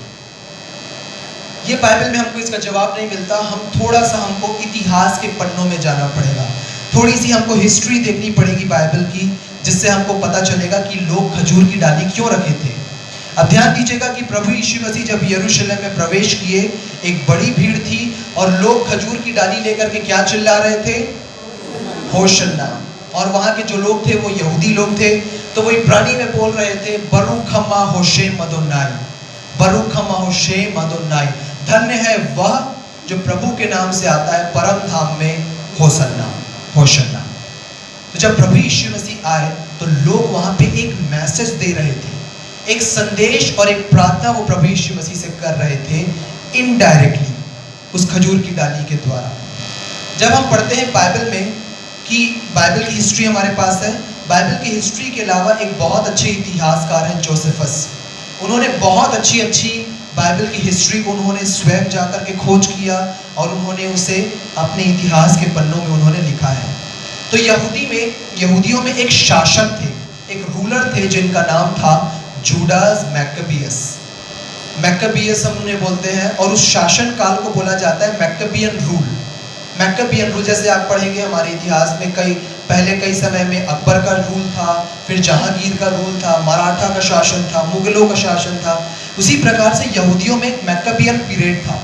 ये बाइबल में हमको इसका जवाब नहीं मिलता। हम थोड़ा सा हमको इतिहास के पन्नों में जाना पड़ेगा, थोड़ी सी हमको हिस्ट्री देखनी पड़ेगी बाइबल की, जिससे हमको पता चलेगा कि लोग खजूर की डाली क्यों रखे थे। अब ध्यान दीजिएगा कि प्रभु यीशु मसीह जब यरूशलेम में प्रवेश किए, एक बड़ी भीड़ थी और लोग खजूर की डाली लेकर के क्या चिल्ला रहे थे? होशन्ना। और वहाँ के जो लोग थे वो यहूदी लोग थे, तो वो इब्रानी में बोल रहे थे बरूख हम्मा होशेम अदोनाई, बरूख हम्मा होशेम अदोनाई, धन्य है वह जो प्रभु के नाम से आता है, परम धाम में होसन्ना, होशन्ना। तो जब प्रभु यीशु मसीह आए तो लोग वहां पे एक मैसेज दे रहे थे एक संदेश और एक प्रार्थना वो प्रभु यीशु मसीह से कर रहे थे इनडायरेक्टली, उस खजूर की डाली के द्वारा। जब हम पढ़ते हैं बाइबल में कि बाइबल की हिस्ट्री हमारे पास है, बाइबल की हिस्ट्री के अलावा एक बहुत अच्छे इतिहासकार हैं जोसेफस। उन्होंने बहुत अच्छी बाइबल की हिस्ट्री को उन्होंने स्वयं जाकर के खोज किया और उन्होंने उसे अपने इतिहास के पन्नों में उन्होंने लिखा है। तो यहूदियों में एक शासक थे, एक रूलर थे जिनका नाम था जूडास मैक्काबियस। मैक्काबियस हम उन्हें बोलते हैं और उस शासन काल को बोला जाता है मैक्काबियन रूल। मैक्काबियन रूल जैसे आप पढ़ेंगे हमारे इतिहास में कई समय में अकबर का रूल था, फिर जहांगीर का रूल था, मराठा का शासन था, मुगलों का शासन था। उसी प्रकार से यहूदियों में एक मैक्काबियन पीरियड था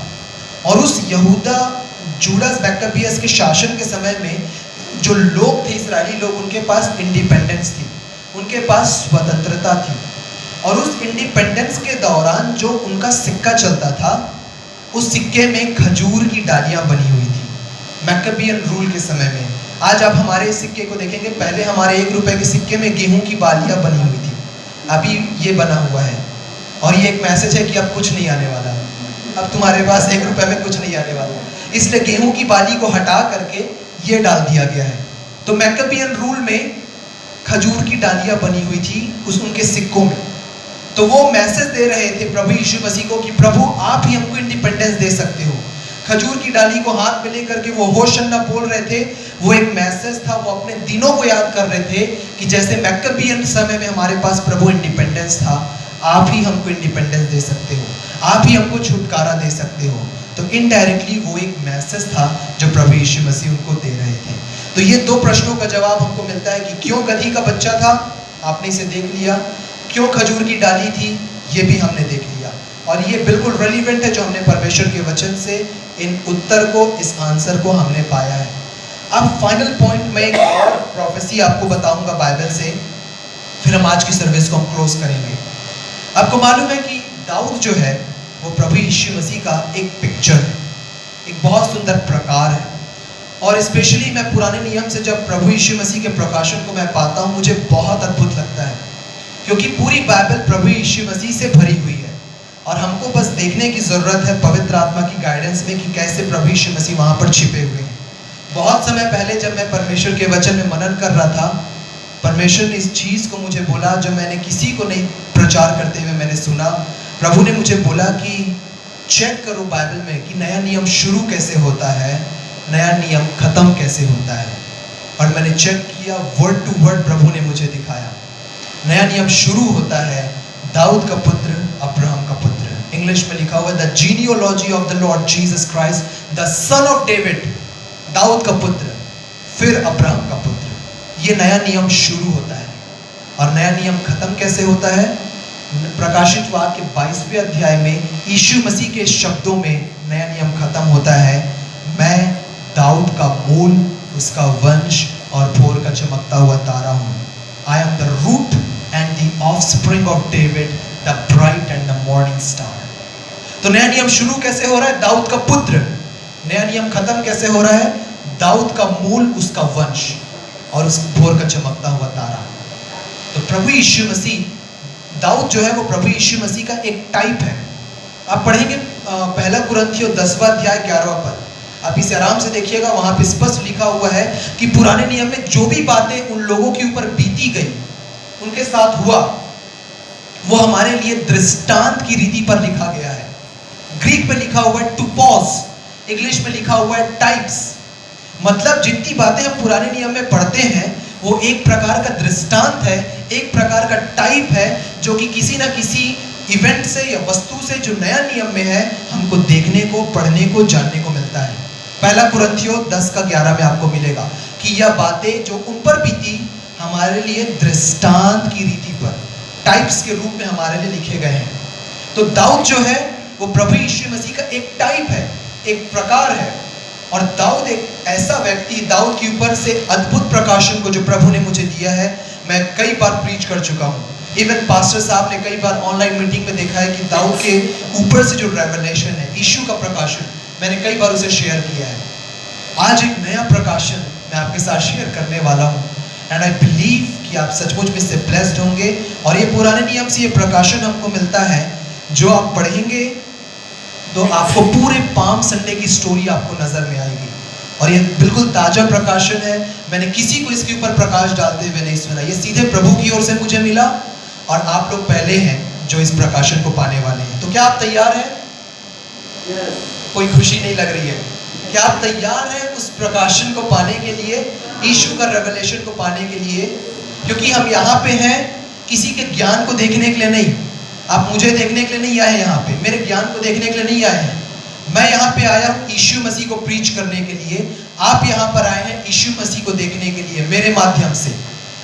और उस जूडास मैक्काबियस के शासन के समय में जो लोग थे, इस्राएली लोग, उनके पास इंडिपेंडेंस थी, उनके पास स्वतंत्रता थी। और उस इंडिपेंडेंस के दौरान जो उनका सिक्का चलता था, उस सिक्के में खजूर की डालियां बनी हुई थी मैक्काबियन रूल के समय में। आज आप हमारे सिक्के को देखेंगे, पहले हमारे 1 रुपए के सिक्के में गेहूं की बालियां बनी हुई थी, अभी ये बना हुआ है और ये एक मैसेज है कि अब कुछ नहीं आने वाला, अब तुम्हारे पास 1 रुपए में कुछ नहीं आने वाला। इसलिए गेहूं की बाली को हटा करके ये डाल दिया गया है। तो मैक्काबियन रूल में खजूर की डालियां बनी हुई थी उनके सिक्कों में। तो वो मैसेज दे रहे थे प्रभु यीशु मसीह को कि प्रभु आप ही हमको इंडिपेंडेंस दे सकते हो। खजूर की डाली को हाथ में लेकर के वो होशन्ना बोल रहे थे। वो एक मैसेज था, वो अपने दिनों को याद कर रहे थे कि जैसे मैक्काबियन समय में हमारे पास प्रभु इंडिपेंडेंस था, आप ही हमको इंडिपेंडेंस दे सकते हो, आप ही हमको छुटकारा दे सकते हो। तो इनडायरेक्टली वो एक मैसेज था जो प्रभु यीशु मसीह उनको दे रहे थे। तो ये 2 प्रश्नों का जवाब हमको मिलता है कि क्यों गधी का बच्चा था, आपने इसे देख लिया, क्यों खजूर की डाली थी, ये भी हमने देख लिया। और ये बिल्कुल रेलिवेंट है जो हमने परमेश्वर के वचन से इन उत्तर को, इस आंसर को हमने पाया है। अब फाइनल पॉइंट में एक और प्रोफेसी आपको बताऊंगा बाइबल से, फिर हम आज की सर्विस को हम क्लोज करेंगे। आपको मालूम है कि दाऊद जो है वो प्रभु यीशु मसीह का एक पिक्चर है, एक बहुत सुंदर प्रकार है। और स्पेशली मैं पुराने नियम से जब प्रभु यीशु मसीह के प्रकाशन को मैं पाता हूँ, मुझे बहुत अद्भुत लगता है, क्योंकि पूरी बाइबल प्रभु यीशु मसीह से भरी हुई है और हमको बस देखने की ज़रूरत है पवित्र आत्मा की गाइडेंस में कि कैसे प्रभु यीशु मसीह वहाँ पर छिपे हुए हैं। बहुत समय पहले जब मैं परमेश्वर के वचन में मनन कर रहा था, परमेश्वर ने इस चीज़ को मुझे बोला जो मैंने किसी को नहीं प्रचार करते हुए मैंने सुना। प्रभु ने मुझे बोला कि चेक करो बाइबल में कि नया नियम शुरू कैसे होता है, नया नियम ख़त्म कैसे होता है। और मैंने चेक किया, वर्ड टू वर्ड प्रभु ने मुझे दिखाया। नया नियम शुरू होता है दाऊद का पुत्र, अब्राहम का पुत्र। इंग्लिश में लिखा हुआ है the genealogy of the Lord Jesus Christ, the son of David, दाऊद का पुत्र, फिर अब्राहम का पुत्र। ये नया नियम शुरू होता है। और नया नियम खत्म कैसे होता है? प्रकाशित वाक्य 22वें अध्याय में यीशु मसीह के शब्दों में नया नियम खत्म होता है, मैं दाऊद का मूल, उसका वंश और भोर का चमकता हुआ तारा हूँ। I am the root and the offspring of David, the bright and the morning star. तो नया नियम शुरू कैसे हो रहा है? दाऊद का पुत्र। नया नियम खत्म कैसे हो रहा है? दाऊद का मूल, उसका वंश और उस भोर का चमकता हुआ तारा। तो प्रभु यीशु मसीह, दाऊद जो है वो प्रभु यीशु मसीह का एक टाइप है। आप पढ़ेंगे 1 कुरिन्थियों 10वां अध्याय 11वां पद, आप इसे आराम से देखिएगा। वहां पे स्पष्ट लिखा हुआ है कि पुराने नियम में जो भी बातें उन लोगों के ऊपर बीती गई, उनके साथ हुआ, वो हमारे लिए दृष्टांत की रीति पर लिखा गया है। ग्रीक में लिखा हुआ है टू पॉज, इंग्लिश में लिखा हुआ है टाइप्स। मतलब जितनी बातें हम पुराने नियम में पढ़ते हैं वो एक प्रकार का दृष्टांत है, एक प्रकार का टाइप है जो कि किसी ना किसी इवेंट से या वस्तु से जो नया नियम में है हमको देखने को, पढ़ने को, जानने को मिलता है। 1 कुरिन्थियों 10:11 में आपको मिलेगा कि यह बातें जो उन पर बीती हमारे लिए दृष्टांत की रीति पर, टाइप्स के रूप में हमारे लिए लिखे गए हैं। तो दाऊद जो है वो प्रभु यीशु मसीह का एक टाइप है, एक प्रकार है। और दाऊद एक ऐसा व्यक्ति, दाऊद के ऊपर से अद्भुत प्रकाशन को जो प्रभु ने मुझे दिया है, मैं कई बार प्रीच कर चुका हूँ। इवन पास्टर साहब ने कई बार ऑनलाइन मीटिंग में देखा है कि दाऊद के ऊपर से जो रेवलेशन है, यीशु का प्रकाशन, मैंने कई बार उसे शेयर किया है। आज एक नया प्रकाशन मैं आपके साथ शेयर करने वाला हूँ। एंड आई बिलीव कि आप सचमुच में इससे ब्लेस्ड होंगे। और ये पुराने नियम से ये प्रकाशन हमको मिलता है, जो आप पढ़ेंगे तो आपको पूरे पाम संडे की स्टोरी आपको नजर में आएगी। और ये बिल्कुल ताजा प्रकाशन है, मैंने किसी को इसके ऊपर प्रकाश डालते हुए नहीं सुना, ये सीधे प्रभु की ओर से मुझे मिला और आप लोग पहले हैं जो इस प्रकाशन को पाने वाले हैं। तो क्या आप तैयार हैं? कोई खुशी नहीं लग रही है? क्या आप तैयार हैं उस प्रकाशन को पाने के लिए, यीशु का रेवलेशन को पाने के लिए? क्योंकि हम यहाँ पे हैं किसी के ज्ञान को देखने के लिए नहीं, आप मुझे देखने के लिए नहीं आए यहाँ पे, मेरे ज्ञान को देखने के लिए नहीं आए हैं। मैं यहाँ पे आया हूँ यीशु मसीह को प्रीच करने के लिए, आप यहाँ पर आए हैं यीशु मसीह को देखने के लिए मेरे माध्यम से।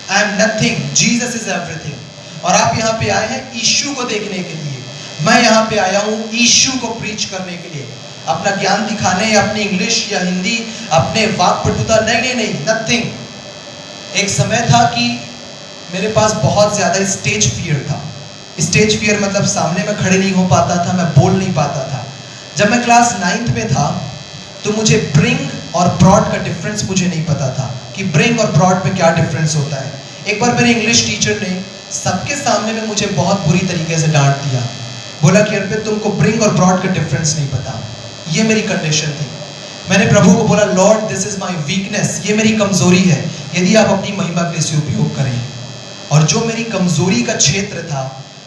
I am nothing, Jesus is everything. और आप यहाँ पे आए हैं यीशु को देखने के लिए, मैं यहाँ पे आया हूँ यीशु को प्रीच करने के लिए। अपना ज्ञान दिखाने, अपनी इंग्लिश या हिंदी, अपने वाक पटुता नहीं, नथिंग। एक समय था कि मेरे पास बहुत ज़्यादा स्टेज फियर था। स्टेज फियर मतलब सामने में खड़े नहीं हो पाता था, मैं बोल नहीं पाता था। जब मैं क्लास 9th में था तो मुझे ब्रिंग और ब्रॉड का डिफरेंस मुझे नहीं पता था कि ब्रिंग और ब्रॉड में क्या डिफरेंस होता है। एक बार मेरे इंग्लिश टीचर ने सबके सामने में मुझे बहुत बुरी तरीके से डांट दिया, बोला कि अर्पित तुमको ब्रिंग और ब्रॉड का डिफरेंस नहीं पता। ये मेरी कंडीशन थी। मैंने प्रभु को बोला, Lord this is my weakness, ये मेरी कमजोरी है, यदि आप अपनी महिमा के लिए उपयोग करें। और जो मेरी कमजोरी का क्षेत्र था,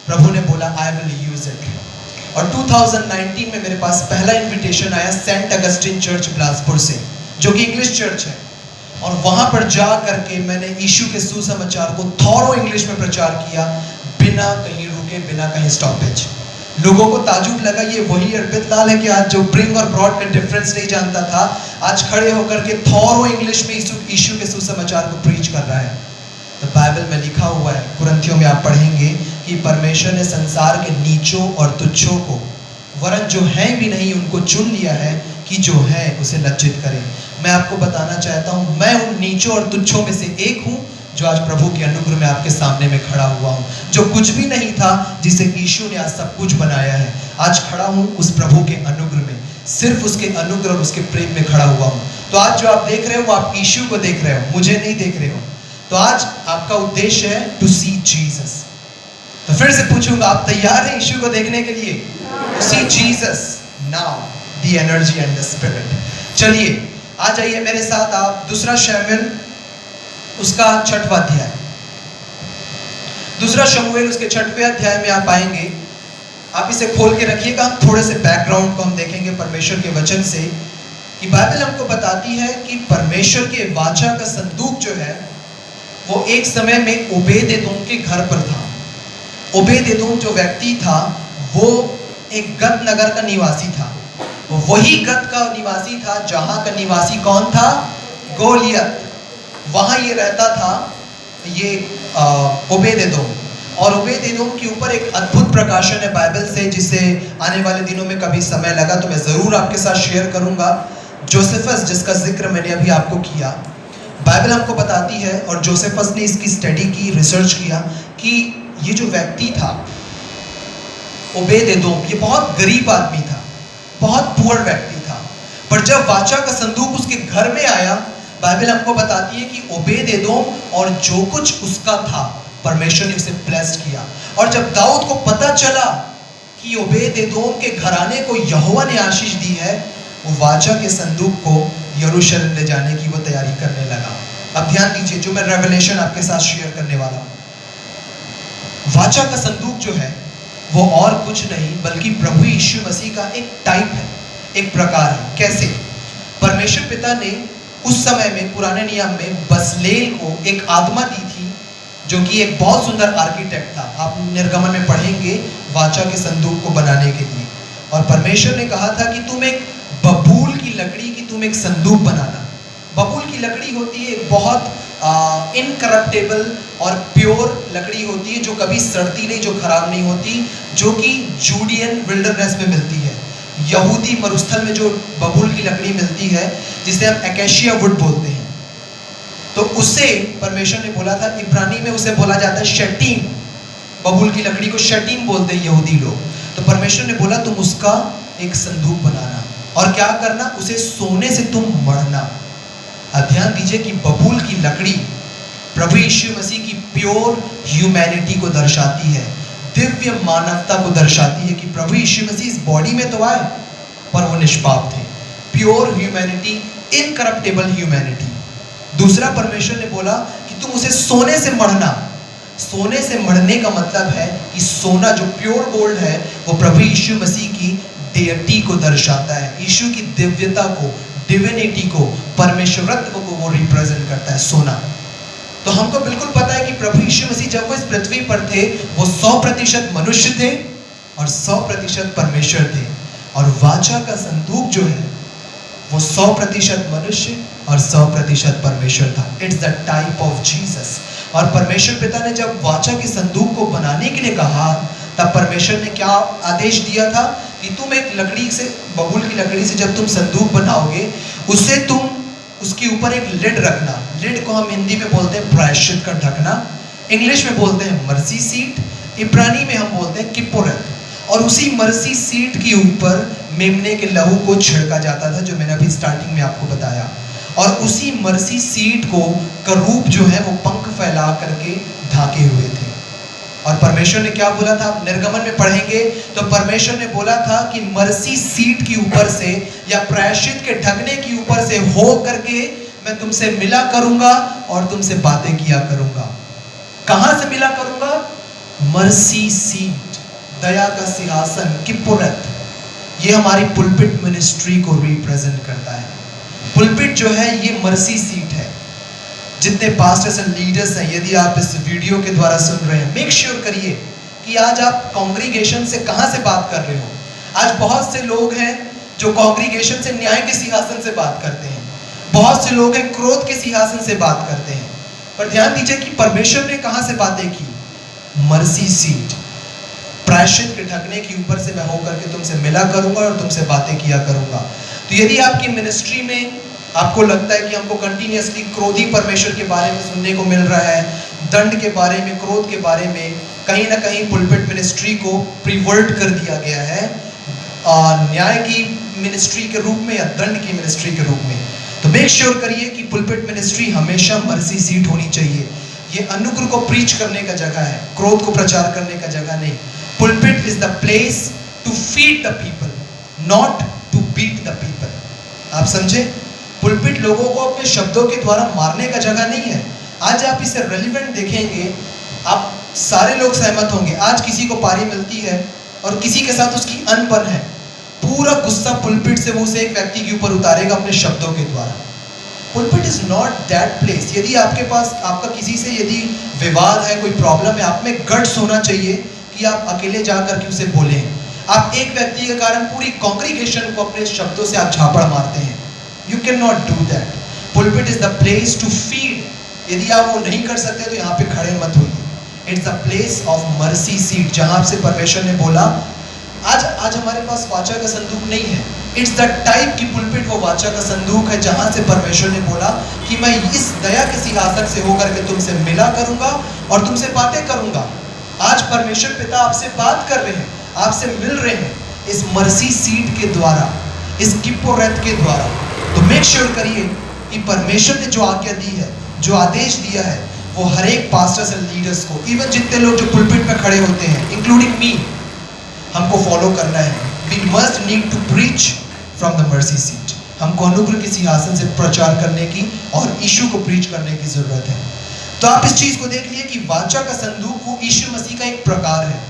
प्रभु ने बोला आई विल यूज इट। और 2019 में मेरे पास पहला इनविटेशन आया सेंट अगस्टिन चर्च बिलासपुर से, जो कि इंग्लिश चर्च है। और वहां पर जा करके मैंने यीशु के सुसमाचार को थॉरो इंग्लिश में प्रचार किया, बिना कहीं रुके, बिना कहीं स्टॉपेज। लोगों को ताजुब लगा, ये वही अर्पित लाल है कि आज जो ब्रिंग और ब्रॉड का डिफरेंस नहीं जानता था, आज खड़े होकर के थॉरो इंग्लिश में यीशु के सुसमाचार को प्रीच कर रहा है। तो बाइबल में लिखा हुआ है, कुरिन्थियों में आप पढ़ेंगे कि परमेश्वर ने संसार के नीचों और तुच्छों को, वरन जो हैं भी नहीं उनको चुन लिया है कि जो है उसे लज्जित करे। मैं आपको बताना चाहता हूँ, मैं उन नीचों और तुच्छों में से एक हूँ जो आज प्रभु के अनुग्रह में आपके सामने में खड़ा हुआ हूँ। जो कुछ भी नहीं था, जिसे यीशु ने आज सब कुछ बनाया है, आज खड़ा हूँ उस प्रभु के अनुग्रह में, सिर्फ उसके अनुग्रह और उसके प्रेम में खड़ा हुआ हूँ। तो आज जो आप देख रहे हो वो आप यीशु को देख रहे हो, मुझे नहीं देख रहे हो। तो आज आपका उद्देश्य है टू सी जीसस। तो फिर से पूछूंगा, आप तैयार हैं यीशु को देखने के लिए? To see Jesus now, the energy and the spirit. चलिए आ जाइए मेरे साथ आप दूसरा शमूएल उसका 6वां अध्याय, दूसरा शमूएल उसके 6वें अध्याय में आप आएंगे। आप इसे खोल के रखिएगा। हम थोड़े से बैकग्राउंड को हम देखेंगे परमेश्वर के वचन से, कि बाइबल हमको बताती है कि परमेश्वर के वाचा का संदूक जो है वो एक समय में ओबेद-एदोम के घर पर था। ओबेद-एदोम जो व्यक्ति था वो एक गत नगर का निवासी था। वही गत का निवासी था जहां का निवासी कौन था? गोलियत। वहां ये रहता था, ये ओबेद-एदोम। और ओबेद-एदोम के ऊपर एक अद्भुत प्रकाशन है बाइबल से, जिसे आने वाले दिनों में कभी समय लगा तो मैं ज़रूर आपके साथ शेयर करूंगा। जोसेफस, जिसका जिक्र मैंने अभी आपको किया, बाइबल हमको बताती है, और जोसेफस ने इसकी स्टडी की, रिसर्च किया कि ये जो व्यक्ति था ओबेद-एदोम, ये बहुत गरीब आदमी था, बहुत पुअर व्यक्ति था। पर जब वाचा का संदूक उसके घर में आया, बाइबल हमको बताती है कि ओबेद-एदोम और जो कुछ उसका था, परमेश्वर ने उसे ब्लेस्ड किया। और जब दाऊद को पता चला कि ओबेद-एदोम के घराने को यहोवा ने आशीष दी है, वो वाचा के संदूक को यरूशलेम ले जाने की वो तैयारी करने लगा। अब ध्यान दीजिए, जो मैं रेवलेशन आपके साथ शेयर करने वाला हूँ। वाचा का संदूक जो है वो और कुछ नहीं बल्कि प्रभु यीशु मसीह का एक टाइप है, एक प्रकार है। कैसे? परमेश्वर पिता ने उस समय में, पुराने नियम में, बसलेल को एक आत्मा दी थी जो कि एक बहुत सुंदर आर्किटेक्ट था। आप निर्गमन में पढ़ेंगे वाचा के संदूक को बनाने के लिए। और परमेश्वर ने कहा था कि तुम एक बबूल की लकड़ी की तुम एक संदूक बनाना। बबूल की लकड़ी होती है एक बहुत इनकरप्टेबल और प्योर लकड़ी होती है, जो कभी सड़ती नहीं, जो खराब नहीं होती, जो कि जूडियन विल्डरनेस में मिलती है। यहूदी मरुस्थल में जो बबूल की लकड़ी मिलती है, जिसे हम एकेशिया वुड बोलते हैं, तो उसे परमेश्वर ने बोला था, इब्रानी में उसे बोला जाता है शटीम। बबूल की लकड़ी को शटीम बोलते हैं यहूदी लोग। तो परमेश्वर ने बोला तुम उसका एक संदूक बनाना, और क्या करना? उसे सोने से तुम मढ़ना। अब ध्यान दीजिए कि बबूल की लकड़ी प्रभु यीशु मसीह की प्योर ह्यूमैनिटी को दर्शाती है, दिव्य मानवता को दर्शाती है कि प्रभु यीशु मसीह इस बॉडी में तो आए पर वो निष्पाप थे। Pure humanity, incorruptible humanity. दूसरा, परमेश्वर ने बोला कि तुम उसे सोने से मढ़ना। सोने से मढ़ने का मतलब है कि सोना जो प्योर गोल्ड है वो प्रभु यीशु मसीह की डेटी को दर्शाता है, यीशु की दिव्यता को, डिविनिटी को, परमेश्वरत्व को वो रिप्रेजेंट करता है सोना। तो हमको बिल्कुल पता है कि प्रभु यीशु मसीह जब वो इस पृथ्वी पर थे वो 100% मनुष्य थे और 100% परमेश्वर थे। और वाचा का संदूक जो है वो 100% मनुष्य और 100% परमेश्वर था। It's the type of Jesus. और परमेश्वर पिता ने जब वाचा के संदूक को बनाने के लिए कहा तब परमेश्वर ने क्या आदेश दिया था कि तुम एक लकड़ी से, बबूल की लकड़ी से जब तुम संदूक बनाओगे उससे तुम उसके ऊपर एक लिड रखना। लिड को हम हिंदी में बोलते हैं प्रायश्चित का ढकना, इंग्लिश में बोलते हैं मर्सी सीट, इब्रानी में हम बोलते हैं किप्पोरत। और उसी मर्सी सीट के ऊपर मेमने के लहू को छिड़का जाता था, जो मैंने अभी स्टार्टिंग में आपको बताया। और उसी मर्सी सीट को करूब जो है वो पंख फैला करके ढाके हुए थे। और परमेश्वर ने क्या बोला था, आप निर्गमन में पढ़ेंगे तो परमेश्वर ने बोला था कि मर्सी सीट के ऊपर से या प्रायश्चित के ढकने के ऊपर से हो करके मैं तुमसे मिला करूंगा और तुमसे बातें किया करूंगा। कहां से मिला करूंगा? मर्सी सीट, दया का सिंहासन, किप्पोरत। ये हमारी पुलपिट मिनिस्ट्री को रिप्रेजेंट करता है। पुलपिट जो है ये मर्सी सीट है। जितने पास्टर्स एंड लीडर्स हैं, यदि आप इस वीडियो के द्वारा सुन रहे हैं, मेक श्योर करिए कि आज आप कांग्रीगेशन से कहां से बात कर रहे हो। आज बहुत से लोग हैं जो कांग्रीगेशन से न्याय के सिंहासन से बात करते हैं, बहुत से लोग हैं क्रोध के सिंहासन से बात करते हैं। पर ध्यान दीजिए कि परमेश्वर ने कहां से बातें की? मर्सी सीट, प्रायश्चित के ढकने के ऊपर से मैं होकर के तुमसे मिला करूंगा और तुमसे बातें किया करूंगा। तो यदि आपकी मिनिस्ट्री में आपको लगता है कि हमको कंटिन्यूअसली क्रोधी परमेश्वर के बारे में सुनने को मिल रहा है, दंड के बारे में, क्रोध के बारे में, कहीं ना कहीं पुलपिट मिनिस्ट्री को प्रिवर्ट कर दिया गया है न्याय की मिनिस्ट्री के रूप में या दंड की मिनिस्ट्री के रूप में, तो मेक श्योर करिए कि पुलपिट मिनिस्ट्री हमेशा मर्सी सीट होनी चाहिए। ये अनुग्रह को प्रीच करने का जगह है, क्रोध को प्रचार करने का जगह नहीं। Pulpit is the place to feed the people, not to beat the people. आप समझे? पुलपिट लोगों को अपने शब्दों के द्वारा मारने का जगह नहीं है। आज आप इसे रेलिवेंट देखेंगे, आप सारे लोग सहमत होंगे। आज किसी को पारी मिलती है और किसी के साथ उसकी अनबन है, पूरा गुस्सा पुलपिट से वो उसे एक व्यक्ति के ऊपर उतारेगा अपने शब्दों के द्वारा। Pulpit is not that place. यदि आपके पास, आपका किसी से यदि विवाद है, कोई प्रॉब्लम है, आप में गट्स होना चाहिए कि आप अकेले जाकर के उसे बोलें। आप एक व्यक्ति के कारण पूरी कांग्रीगेशन को अपने शब्दों से आप झापड़ मारते हैं। You cannot do that. Pulpit is the place to feed. यदि आप वो नहीं कर सकते तो यहाँ पे खड़े मत होइए। It's the place of mercy seat, जहाँ से परमेश्वर ने बोला। आज हमारे पास वाचा का संदूक नहीं है। It's the type की पुलपिट वो वाचा का संदूक है जहाँ से परमेश्वर ने बोला कि मैं इस दया के सिंहासन से होकर के तुमसे मिला करूंगा और तुमसे बातें करूंगा। आज परमेश्वर पिता आपसे बात कर रहे हैं, आपसे मिल रहे हैं इस मर्सी सीट के द्वारा, इस किप्पोरत के द्वारा। तो मेक श्योर करिए कि परमेश्वर ने जो आज्ञा दी है, जो आदेश दिया है, वो हर एक पास्टर्स एंड लीडर्स को, इवन जितने लोग जो पुलपिट में खड़े होते हैं, इंक्लूडिंग मी, हमको फॉलो करना है। We must need to preach from the mercy seat. हमको अनुग्रह के सिंहासन से प्रचार करने की और यीशु को प्रीच करने की जरूरत है। तो आप इस चीज को देख लिए कि वाचा का संदूक वो यीशु मसीह का एक प्रकार है।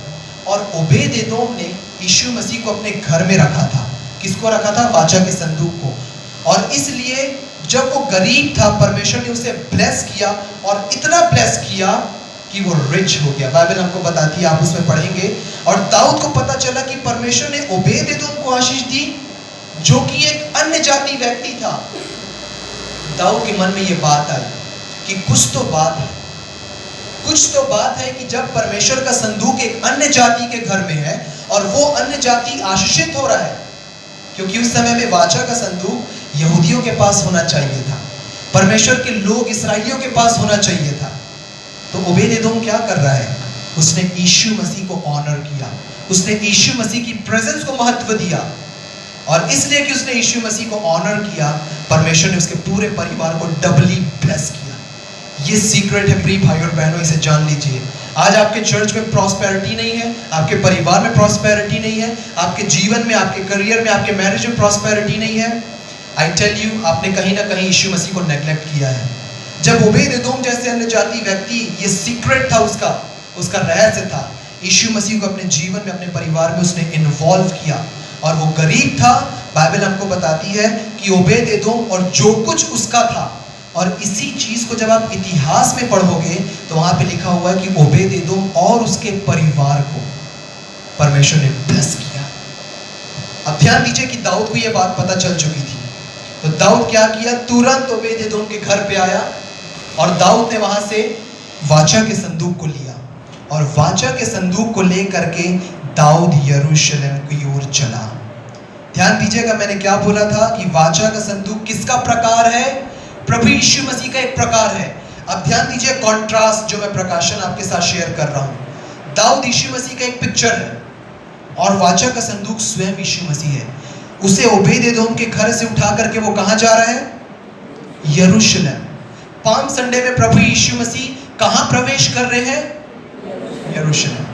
और ओबेद-एदोम ने यीशु मसीह को अपने घर में रखा था। किसको रखा था? वाचा के संदूक को। और इसलिए जब वो गरीब था, परमेश्वर ने उसे ब्लेस किया और इतना ब्लेस किया कि वो रिच हो गया। बाइबल हमको बताती है, आप उसमें पढ़ेंगे। और दाऊद को पता चला कि परमेश्वर ने ओबेद-एदोम को आशीष दी जो कि एक अन्य जाति व्यक्ति था। दाऊद के मन में ये बात आई कि कुछ तो बात है, कुछ तो बात है कि जब परमेश्वर का संदूक एक अन्य जाति के घर में है और वो अन्य जाति आशीषित हो रहा है, क्योंकि उस समय में वाचा का संदूक यहूदियों के पास होना चाहिए था, परमेश्वर के लोग इसराइलियों के पास होना चाहिए था। तो ओबेद-एदोम क्या कर रहा है? उसने यीशु मसीह को ऑनर किया, उसने यीशु मसीह की प्रेजेंस को महत्व दिया। और इसलिए कि उसने यीशु मसीह को ऑनर किया, परमेश्वर ने उसके पूरे परिवार को डबली ब्लेस किया। ये सीक्रेट है प्रिय भाई और बहनों, इसे जान लीजिए। आज आपके चर्च में प्रॉस्पेरिटी नहीं है, आपके परिवार में प्रॉस्पेरिटी नहीं है, आपके जीवन में, आपके करियर में, आपके मैरिज में प्रॉस्पेरिटी नहीं है। आई टेल यू, आपने कहीं ना कहीं यीशु मसीह को नेग्लेक्ट किया है। जब ओबेद एदोम जैसे अन्य जाति व्यक्ति, ये सीक्रेट था उसका रहस्य था, यीशु मसीह को अपने जीवन में, अपने परिवार में उसने इन्वॉल्व किया। और वो गरीब था, बाइबल हमको बताती है कि ओबेद एदोम और जो कुछ उसका था। और इसी चीज को जब आप इतिहास में पढ़ोगे तो वहां पे लिखा हुआ है कि ओबेद एदोम और उसके परिवार को परमेश्वर ने ब्लेस किया। अब ध्यान दीजिए कि दाऊद को यह बात पता चल चुकी थी। तो दाऊद क्या किया, तुरंत ओबेद एदोम के घर पे आया और दाऊद ने वहां से वाचा के संदूक को लिया और वाचा के संदूक को लेकर के दाऊद यरूशलेम की ओर चला। ध्यान दीजिएगा, मैंने क्या बोला था कि वाचा का संदूक किसका प्रकार है? प्रभु यीशु मसीह का एक प्रकार है। अब ध्यान दीजिए कॉन्ट्रास्ट जो मैं प्रकाशन आपके साथ शेयर कर रहा हूं। दाऊद यीशु मसीह का एक पिक्चर है और वाचा का संदूक स्वयं यीशु मसीह है। उसे ओबेद एदोम के घर से उठा करके वो कहां जा रहा है? यरूशलेम। पाम संडे में प्रभु यीशु मसीह कहां प्रवेश कर रहे हैं? यरूशलेम।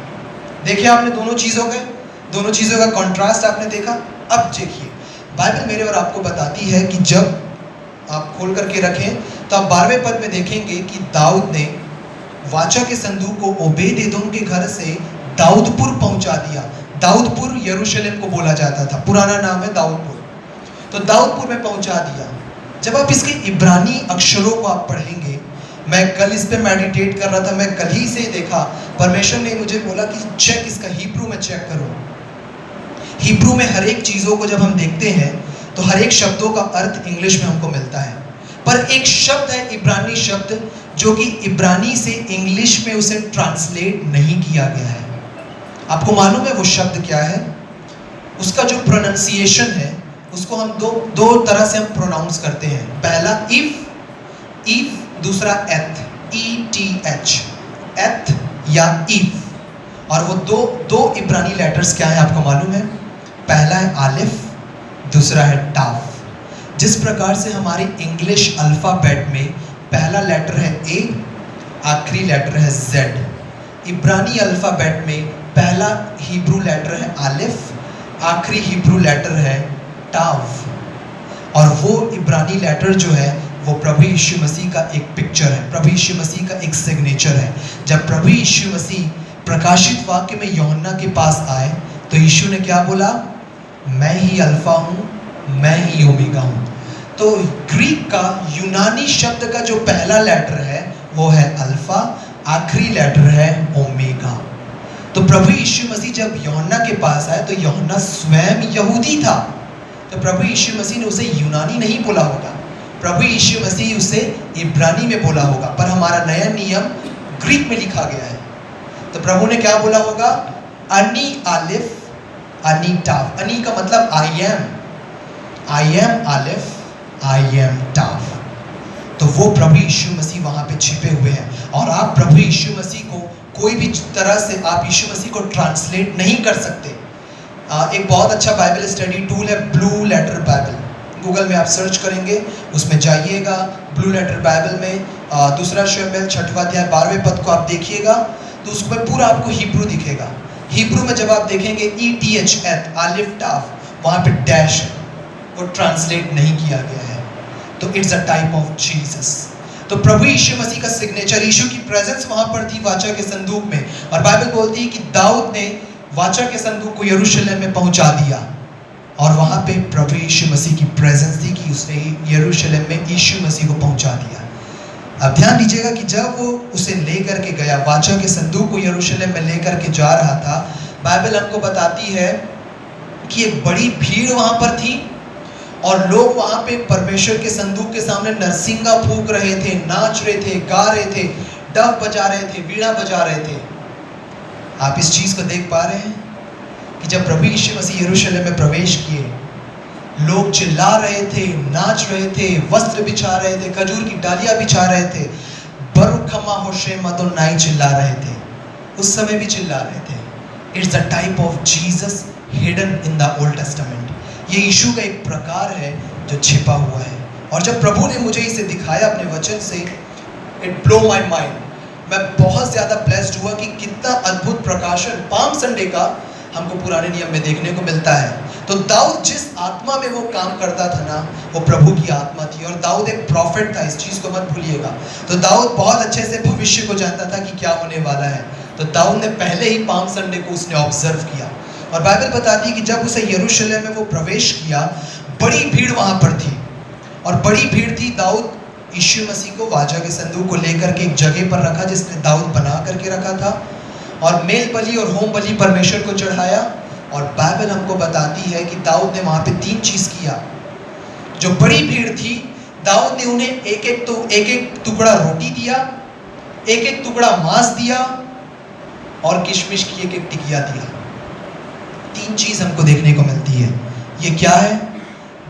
देखिए आपने दोनों चीजों का कॉन्ट्रास्ट आपने देखा। अब देखिए बाइबल मेरे और आपको बताती है कि जब आप खोल करके रखें तो आप 12वें पद में देखेंगे कि दाऊद ने वाचा के संदूक को ओबेद एदोम के घर से दाऊदपुर पहुंचा दिया। दाऊदपुर यरूशलेम को बोला जाता था, पुराना नाम है दाऊदपुर। तो दाऊदपुर में पहुंचा दिया। जब आप इसके इब्रानी अक्षरों को आप पढ़ेंगे, मैं कल इस पे मेडिटेट कर रहा था, मैं कल ही से देखा, परमेश्वर ने मुझे बोला कि चेक इसका हिब्रू में चेक करो। हिब्रू में हर एक चीज़ों को जब हम देखते हैं तो हर एक शब्दों का अर्थ इंग्लिश में हमको मिलता है, पर एक शब्द है इब्रानी शब्द जो कि इब्रानी से इंग्लिश में उसे ट्रांसलेट नहीं किया गया है। आपको मालूम है वो शब्द क्या है? उसका जो प्रोनाउंसिएशन है उसको हम दो तरह से हम प्रोनाउंस करते हैं। पहला इफ, दूसरा एथ, ETH, एथ या इफ। और वो दो इब्रानी लेटर्स क्या है आपको मालूम है? पहला है आलिफ, दूसरा है टाफ। जिस प्रकार से हमारे इंग्लिश अल्फाबेट में पहला लेटर है ए, आखिरी लेटर है जेड, इब्रानी अल्फाबेट में पहला हिब्रू लेटर है आलिफ, आखिरी हिब्रू लेटर है टाव। और वो इब्रानी लेटर जो है वो प्रभु यीशु मसीह का एक पिक्चर है, प्रभु यीशु मसीह का एक सिग्नेचर है। जब प्रभु यीशु मसीह प्रकाशित वाक्य में यूहन्ना के पास आए तो यीशु ने क्या बोला? मैं ही अल्फा हूँ, मैं ही ओमेगा हूँ। तो ग्रीक का, यूनानी शब्द का जो पहला लेटर है वो है अल्फा, आखिरी लेटर है ओमेगा। तो प्रभु यीशु मसीह जब यूहन्ना के पास आए तो यूहन्ना स्वयं यहूदी था, तो प्रभु यीशु मसीह ने उसे यूनानी नहीं बोला होगा, प्रभु यीशु मसीह उसे इब्रानी में बोला होगा। पर हमारा नया नियम ग्रीक में लिखा गया है। तो प्रभु ने क्या बोला होगा? अनि आलिफ, अनि टाफ। अनि का मतलब I am Alif, I am tough. तो वो प्रभु यीशु मसीह वहां पे छिपे हुए हैं और आप प्रभु यीशु मसीह को कोई भी तरह से आप यीशु मसीह को ट्रांसलेट नहीं कर सकते। एक बहुत अच्छा बाइबल स्टडी टूल है ब्लू लेटर बाइबल। गूगल में आप सर्च करेंगे, उसमें जाइएगा, ब्लू लेटर बाइबल में दूसरा शमूएल 6वां अध्याय 12वें पद को आप देखिएगा तो उसमें पूरा आपको हिब्रू दिखेगा। हिब्रू में जब आप देखेंगे ETH, एथ, आलिफ, टाफ, वहाँ पे डैश है, वो ट्रांसलेट नहीं किया गया है। तो it's a type of Jesus. तो प्रभु यीशु मसीह का सिग्नेचर, यीशु की प्रेजेंस वहाँ पर थी वाचा के संदूक में। और बाइबल बोलती है कि दाऊद ने वाचा के संदूक को यरूशलेम में पहुँचा दिया और वहाँ पे प्रभु यीशु मसीह की प्रेजेंस थी कि उसने यरूशलेम में यीशु मसीह को पहुँचा दिया। अब ध्यान दीजिएगा कि जब वो उसे लेकर के गया, वाचा के संदूक को यरूशलेम में लेकर के जा रहा था, बाइबल हमको बताती है कि एक बड़ी भीड़ वहाँ पर थी और लोग वहाँ पे परमेश्वर के संदूक के सामने नरसिंगा फूंक रहे थे, नाच रहे थे, गा रहे थे, डफ बजा रहे थे, वीणा बजा रहे थे। आप इस चीज़ को देख पा रहे हैं कि जब प्रभु यीशु मसीह यरूशलेम में प्रवेश किए, लोग चिल्ला रहे थे, नाच रहे थे, वस्त्र बिछा रहे थे, खजूर की डालियां बिछा रहे थे, बरुख खमा होशे मदोनाई चिल्ला रहे थे, उस समय भी चिल्ला रहे थे। It's a type of Jesus hidden in the old testament. ये यीशु का एक प्रकार है जो छिपा हुआ है। और जब प्रभु ने मुझे इसे दिखाया अपने वचन से, इट ब्लो माई माइंड। मैं बहुत ज़्यादा ब्लेस्ड हुआ कि कितना अद्भुत प्रकाशन पाम संडे का हमको पुराने नियम में देखने को मिलता है। तो दाऊद जिस आत्मा में वो काम करता था ना, वो प्रभु की आत्मा थी। और दाऊद एक प्रॉफिट था, इस चीज़ को मत भूलिएगा। तो दाऊद बहुत अच्छे से भविष्य को जानता था कि क्या होने वाला है। तो दाऊद ने पहले ही पाम संडे को उसने ऑब्जर्व किया। और बाइबल बताती है कि जब उसे यरूशलेम में वो प्रवेश किया, बड़ी भीड़ वहाँ पर थी। और बड़ी भीड़ थी। दाऊद यीशु मसीह को वाचा के संदूक को लेकर के एक जगह पर रखा, जिसने दाऊद बना करके रखा था। और मेल बलि और होम बलि परमेश्वर को चढ़ाया। और बाइबल हमको बताती है कि दाऊद ने वहाँ पे 3 चीज़ किया। जो बड़ी भीड़ थी, दाऊद ने उन्हें एक एक टुकड़ा रोटी दिया, एक टुकड़ा मांस दिया और किशमिश की एक टिकिया दिया। 3 चीज़ हमको देखने को मिलती है। ये क्या है?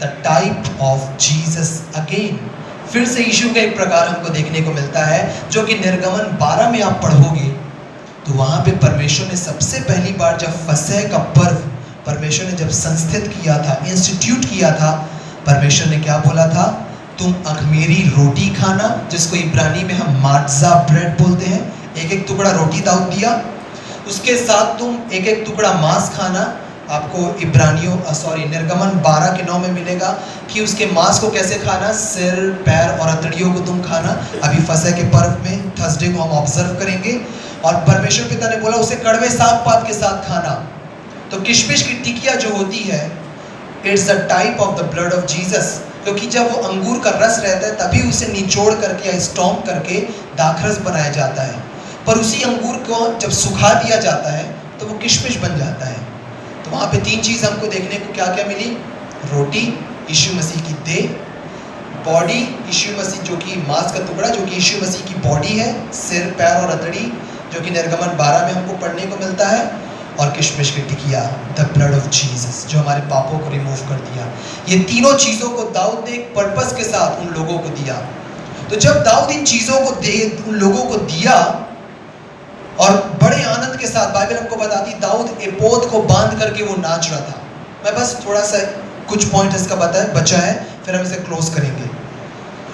The type of Jesus again. फिर से यीशु का एक प्रकार हमको देखने को मिलता है, जो कि निर्गमन 12 में आप पढ़ोगे तो वहाँ पे परमेश्वर ने सबसे पहली बार जब फसह का पर्व परमेश्वर ने जब संस्थित किया था, इंस्टीट्यूट किया था, परमेश्वर ने क्या बोला था? तुम अखमीरी रोटी खाना, जिसको इब्रानी में हम माट्जा ब्रेड बोलते हैं। एक टुकड़ा रोटी दाऊद दिया, उसके साथ तुम एक टुकड़ा मांस खाना। आपको निर्गमन 12 के 9 में मिलेगा कि उसके मांस को कैसे खाना, सिर, पैर और अतड़ियों को तुम खाना। अभी फसह के पर्व में थर्सडे को हम ऑब्जर्व करेंगे। और परमेश्वर पिता ने बोला उसे कड़वे साग पात के साथ खाना। तो किशमिश की टिकिया जो होती है, it's the type of the blood of Jesus, क्योंकि जब वो अंगूर का रस रहता है तभी उसे निचोड़ करके या स्टॉम्प करके दाखरस बनाया जाता है। पर उसी अंगूर को जब सुखा दिया जाता है तो वो किशमिश बन जाता है। तो वहाँ पे 3 चीज़ हमको देखने को क्या क्या मिली? रोटी, यीशु मसीह की देह, बॉडी, यीशु मसीह जो कि मांस का टुकड़ा जो कि यीशु मसीह की बॉडी है, सिर, पैर और अतड़ी जो कि निर्गमन 12 में हमको पढ़ने को मिलता है, और किशमिश की टिकिया, द ब्लड ऑफ जीसस, जो हमारे पापों को रिमूव कर दिया। ये तीनों चीज़ों को दाऊद ने एक पर्पस के साथ उन लोगों को दिया। तो जब दाऊद इन चीज़ों को उन लोगों को दिया और बड़े आनंद के साथ, बाइबल हमको बताती दाऊद एपोद को बांध करके वो नाच रहा था। मैं बस थोड़ा सा कुछ पॉइंट इसका बचा है, फिर हम इसे क्लोज करेंगे।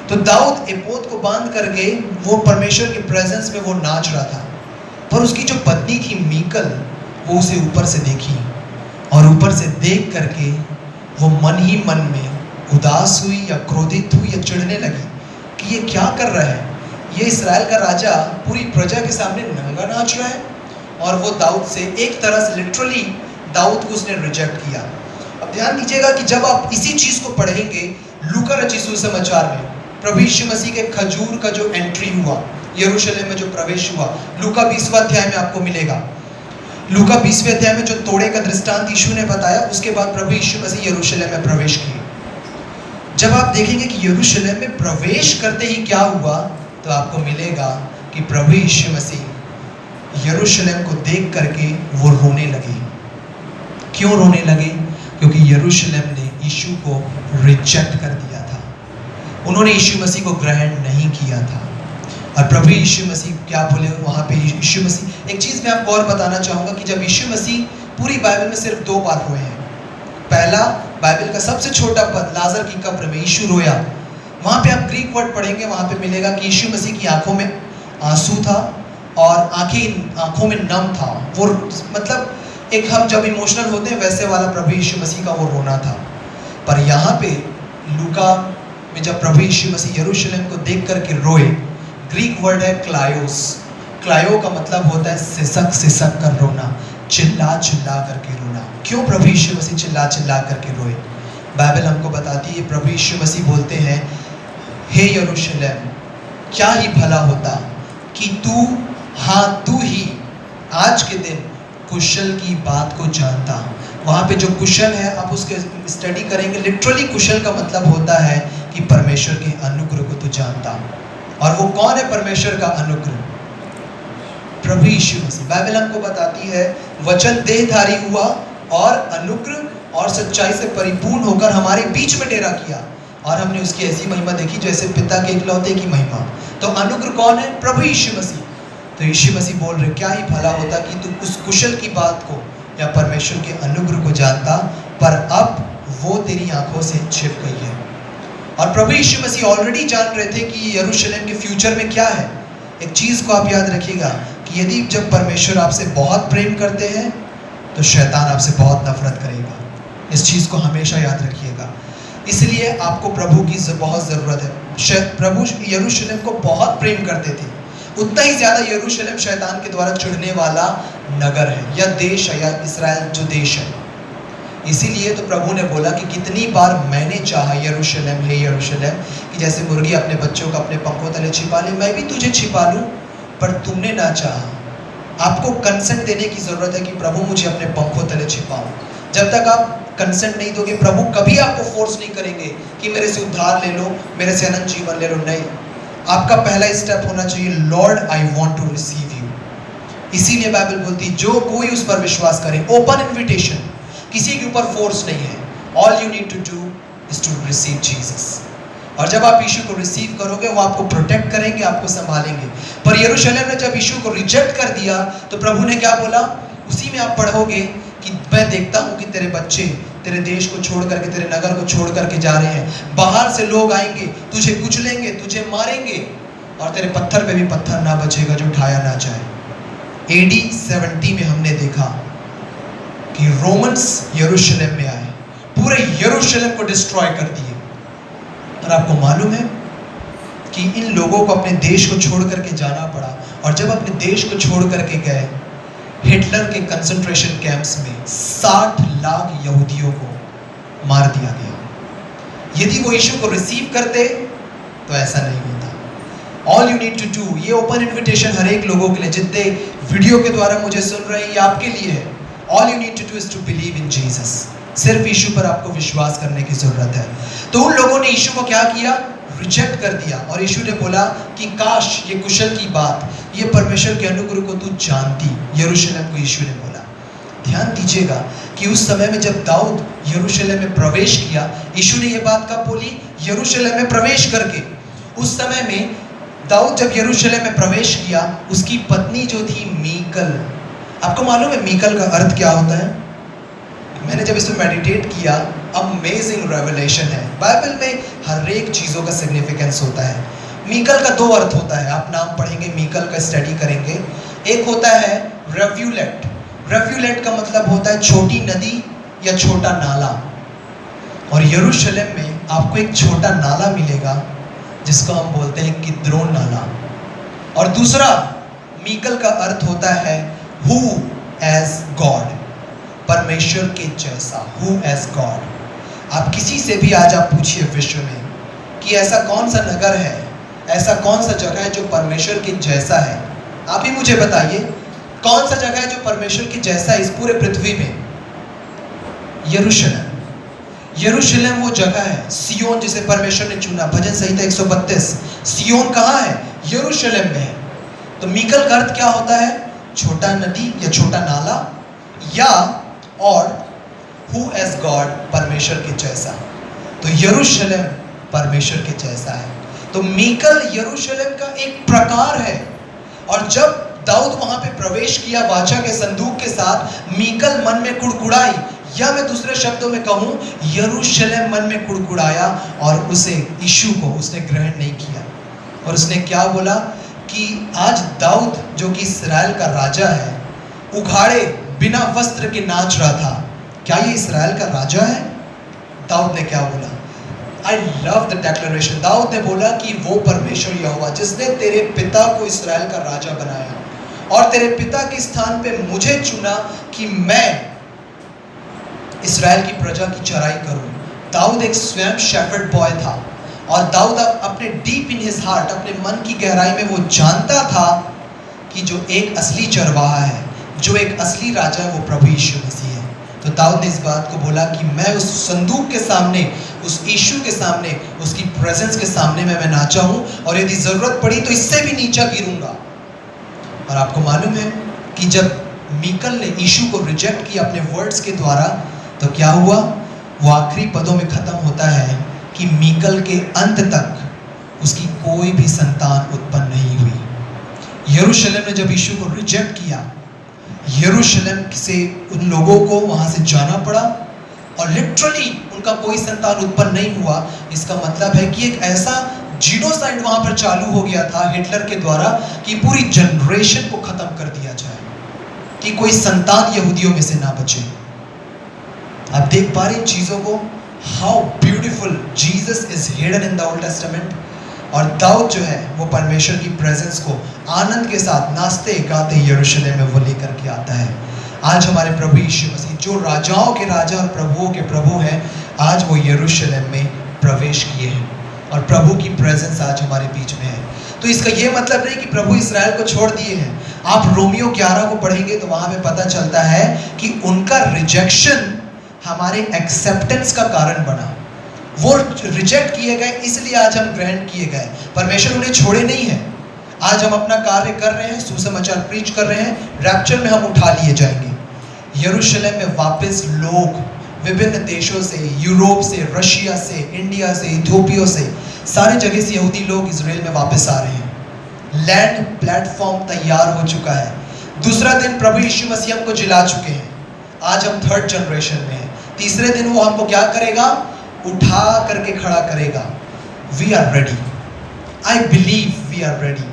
तो दाऊद एपोद को बांध करके वो परमेश्वर की प्रेजेंस में वो नाच रहा था। पर उसकी जो पत्नी थी मीकल, वो उसे ऊपर से देखी और ऊपर से देख करके वो मन ही मन में उदास हुई या क्रोधित हुई या चिढ़ने लगी कि ये क्या कर रहा है, ये इस्राएल का राजा पूरी प्रजा के सामने नंगा नाच रहा है। और वो दाऊद से एक तरह से लिटरली दाऊद को उसने रिजेक्ट किया। अब ध्यान दीजिएगा कि जब आप इसी चीज़ को पढ़ेंगे लूका रचित सुसमाचार में, प्रभु यीशु मसीह के खजूर का जो एंट्री हुआ, यरूशलेम में जो प्रवेश हुआ, लूका 20वां अध्याय में आपको मिलेगा। लूका 20वें अध्याय में जो तोड़े का दृष्टांत यीशु ने बताया, उसके बाद प्रभु यीशु मसीह यरूशलेम में प्रवेश किए। जब आप देखेंगे कि यरूशलेम में प्रवेश करते ही क्या हुआ, तो आपको मिलेगा कि प्रभु यीशु मसीह यरूशलेम को देख करके वो रोने लगे। क्यों रोने लगे? क्योंकि यरूशलेम ने यीशु को रिजेक्ट कर दिया था। उन्होंने यीशु मसीह को ग्रहण नहीं किया था। और प्रभु यीशु मसीह क्या बोले वहाँ पे? यीशु मसीह, एक चीज़ मैं आपको और बताना चाहूँगा कि जब यीशु मसीह पूरी बाइबल में सिर्फ 2 बार रोए हैं। पहला, बाइबल का सबसे छोटा पद लाजर की कब्र में यीशु रोया। वहाँ पे आप ग्रीक वर्ड पढ़ेंगे, वहाँ पे मिलेगा कि यीशु मसीह की आंखों में आंसू था और आंखों में नम था। वो मतलब एक हम जब इमोशनल होते हैं वैसे वाला प्रभु यीशु मसीह का वो रोना था। पर यहाँ पे लूका में जब प्रभु यीशु मसीह यरूशलेम को देख करके रोए, ग्रीक वर्ड है क्लायोस। क्लायो का मतलब होता है सिसक सिसक कर रोना, चिल्ला चिल्ला करके रोना। क्यों प्रभु यीशु मसीह चिल्ला चिल्ला करके रोए? बाइबल हमको बताती है, प्रभु यीशु मसीह बोलते हैं, हे यरूशलेम, क्या ही भला होता कि तू ही आज के दिन कुशल की बात को जानता। वहाँ पे जो कुशल है आप उसके स्टडी करेंगे, लिटरली कुशल का मतलब होता है कि परमेश्वर के अनुग्रह को तू जानता। और वो कौन है परमेश्वर का अनुग्रह? प्रभु यीशु मसीह। बाइबल हमको बताती है वचन देहधारी हुआ और अनुग्रह और सच्चाई से परिपूर्ण होकर हमारे बीच में डेरा किया, और हमने उसकी ऐसी महिमा देखी जैसे पिता के इकलौते की महिमा। तो अनुग्रह कौन है? प्रभु यीशु मसीह। तो यीशु मसीह बोल रहे, क्या ही भला होता कि तू उस कुशल की बात को या परमेश्वर के अनुग्रह को जानता, पर अब वो तेरी आंखों से छिप गई है। और प्रभु यीशु मसीह ऑलरेडी जान रहे थे कि यरूशलेम के फ्यूचर में क्या है। एक चीज़ को आप याद रखिएगा कि यदि जब परमेश्वर आपसे बहुत प्रेम करते हैं तो शैतान आपसे बहुत नफरत करेगा। इस चीज़ को हमेशा याद रखिएगा। इसलिए आपको प्रभु की बहुत ज़रूरत है। प्रभु यरूशलेम को बहुत प्रेम करते थे, उतना ही ज़्यादा यरूशलेम शैतान के द्वारा चिढ़ने वाला नगर है या देश है, या इस्राएल जो देश है। इसीलिए तो प्रभु ने बोला कि कितनी बार मैंने चाहा यरूशलेम, हे यरूशलेम, कि जैसे मुर्गी अपने बच्चों को अपने पंखों तले छिपा ले, मैं भी तुझे छिपा लूँ, पर तुमने ना चाहा। आपको कंसेंट देने की ज़रूरत है कि प्रभु मुझे अपने पंखों तले छिपाओ। जब तक आप कंसेंट नहीं दोगे, प्रभु कभी आपको फोर्स नहीं करेंगे कि मेरे से उद्धार ले लो, मेरे से अनंत जीवन ले लो। नहीं, आपका पहला स्टेप होना चाहिए, Lord I want to receive you. इसीलिए बाइबल बोलती है जो कोई उस पर विश्वास करे, ओपन इन्विटेशन, किसी के ऊपर फोर्स नहीं है। All you need to do is to receive Jesus. और जब आप यीशु को रिसीव करोगे, वो आपको प्रोटेक्ट करेंगे, आपको संभालेंगे। पर यरूशलेम ने जब यीशु को रिजेक्ट कर दिया तो प्रभु ने क्या बोला, उसी में आप पढ़ोगे कि मैं देखता हूँ कि तेरे बच्चे तेरे देश को छोड़ करके, तेरे नगर को छोड़ करके जा रहे हैं। बाहर से लोग आएंगे, तुझे कुचलेंगे, तुझे मारेंगे, और तेरे पत्थर पे भी पत्थर ना बचेगा जो उठाया ना जाए। AD 70 में हमने देखा कि रोमन्स यरूशलेम में आए, पूरे यरूशलेम को डिस्ट्रॉय कर दिए। और आपको मालूम है कि इन लोगों को अपने देश को छोड़ करके जाना पड़ा। और जब अपने देश को छोड़ करके गए, हिटलर के कंसंट्रेशन कैंप्स में 60 लाख यहूदियों को मार दिया गया। यदि वो यीशु को रिसीव करते तो ऐसा नहीं होता। All you need to do, ये ओपन इन्विटेशन हर एक लोगों के लिए, जितने वीडियो के द्वारा मुझे सुन रहे हैं, ये आपके लिए है। All you need to do is to believe in Jesus. सिर्फ यीशु पर आपको विश्वास करने की जरूरत है। तो उन लोगों ने यीशु को क्या किया, रिजेक्ट कर दिया। और यीशु ने बोला कि काश ये कुशल की बात, ये परमेश्वर के अनुग्रह को तू जानती। यरूशलेम को यीशु ने बोला। ध्यान दीजिएगा कि उस समय में जब दाऊद यरूशलेम में प्रवेश किया, यीशु ने ये बात कब बोली, यरूशलेम में प्रवेश करके। उस समय में दाऊद जब यरूशलेम में प्रवेश किया, उसकी पत्नी जो थी मीकल, आपको मालूम है मीकल का अर्थ क्या होता है? मैंने जब इसमें मेडिटेट किया, अमेजिंग रेवलेशन है। बाइबल में हर एक चीज़ों का सिग्निफिकेंस होता है। मीकल का 2 अर्थ होता है, आप नाम पढ़ेंगे, मीकल का स्टडी करेंगे। एक होता है रेव्यूलेट। रेव्यूलेट का मतलब होता है छोटी नदी या छोटा नाला। और यरूशलेम में आपको एक छोटा नाला मिलेगा जिसको हम बोलते हैं किद्रोन नाला। और दूसरा मीकल का अर्थ होता है हु एज गॉड, परमेश्वर के जैसा, हु एज गॉड। आप किसी से भी आज आप पूछिए विश्व में कि ऐसा कौन सा नगर है, ऐसा कौन सा जगह है जो परमेश्वर के जैसा है। आप ही मुझे बताइए कौन सा जगह है जो परमेश्वर के जैसा है इस पूरे पृथ्वी में? यरूशलेम। यरूशलेम वो जगह है, सियोन जिसे परमेश्वर ने चुना। भजन संहिता 132, सियोन कहाँ है? यरूशलेम में है। तो मीकल का अर्थ क्या होता है? छोटा नदी या छोटा नाला, या और हु एज गॉड, परमेश्वर के जैसा। तो यरूशलेम परमेश्वर के जैसा है। तो मीकल यरूशलेम का एक प्रकार है। और जब दाऊद वहां पे प्रवेश किया वाचा के संदूक के साथ, मीकल मन में कुड़कुड़ाई, या मैं दूसरे शब्दों में कहूं, यरूशलेम मन में कुड़कुड़ाया और उसे यीशु को उसने ग्रहण नहीं किया। और उसने क्या बोला कि आज दाऊद जो कि इस्राएल का राजा है, उघाड़े बिना वस्त्र के नाच रहा था। क्या ये इस्राएल का राजा है? दाऊद ने क्या बोला? I love the declaration. दाऊद ने बोला कि वो परमेश्वर यहोवा जिसने तेरे पिता को इस्राएल का राजा बनाया और तेरे पिता के स्थान पे मुझे चुना कि मैं इस्राएल की प्रजा की चराई करूं। दाऊद एक स्वयं शेफर्ड बॉय था, और दाऊद अपने डीप इन हिज हार्ट, अपने मन की गहराई में वो जानता था कि जो एक असली चरवाहा है, जो एक असली राजा है, वो प्रभु यीशु मसीह है। तो दाऊद ने इस बात को बोला कि मैं उस संदूक के सामने, उस यीशु के सामने, उसकी प्रेजेंस के सामने मैं नाचा हूं, और यदि जरूरत पड़ी तो इससे भी नीचा गिरूंगा। और आपको मालूम है कि जब मीकल ने यीशु को रिजेक्ट किया अपने वर्ड्स के द्वारा, तो क्या हुआ? वो आखिरी पदों में खत्म होता है कि मीकल के अंत तक उसकी कोई भी संतान उत्पन्न नहीं हुई। यरूशलेम ने जब यीशु को रिजेक्ट किया, यरूशलेम से उन लोगों को वहां से जाना पड़ा, और लिटरली उनका कोई संतान उत्पन्न नहीं हुआ, इसका मतलब है कि एक ऐसा जीनोसाइड वहां पर चालू हो गया था हिटलर के द्वारा कि पूरी जनरेशन को खत्म कर दिया जाए, कि कोई संतान यहूदियों में से ना बचे। आप देख पा रहे हैं चीजों को, how beautiful Jesus is hidden in the old testament. और दाऊद जो है वो परमेश्वर की प्रेजेंस को आनंद के साथ नाचते गाते यरूशलेम में वो लेकर के आता है। आज हमारे प्रभु यीशु मसीह जो राजाओं के राजा और प्रभुओं के प्रभु हैं, आज वो यरूशलेम में प्रवेश किए हैं और प्रभु की प्रेजेंस आज हमारे बीच में है। तो इसका ये मतलब नहीं कि प्रभु इस्राएल को छोड़ दिए हैं। आप रोमियो 11 को पढ़ेंगे तो वहां पे पता चलता है कि उनका रिजेक्शन हमारे एक्सेप्टेंस का कारण बना। वो रिजेक्ट किए गए, इसलिए आज हम ग्रहण किए गए। परमेश्वर उन्हें छोड़े नहीं है। आज हम अपना कार्य कर रहे हैं, सुसमाचार प्रीच कर रहे हैं, रैप्चर में हम उठा लिए जाएंगे। यरूशलेम में वापस लोग विभिन्न देशों से, यूरोप से, रशिया से, इंडिया से, इथियोपिया से, सारे जगह से यहूदी लोग इजराइल में वापस आ रहे हैं। लैंड प्लेटफॉर्म तैयार हो चुका है। दूसरा दिन प्रभु यीशु मसीह हमको जिला चुके हैं। आज हम थर्ड जनरेशन में हैं। तीसरे दिन वो हमको क्या करेगा? उठा करके खड़ा करेगा। We are ready, I believe we are ready.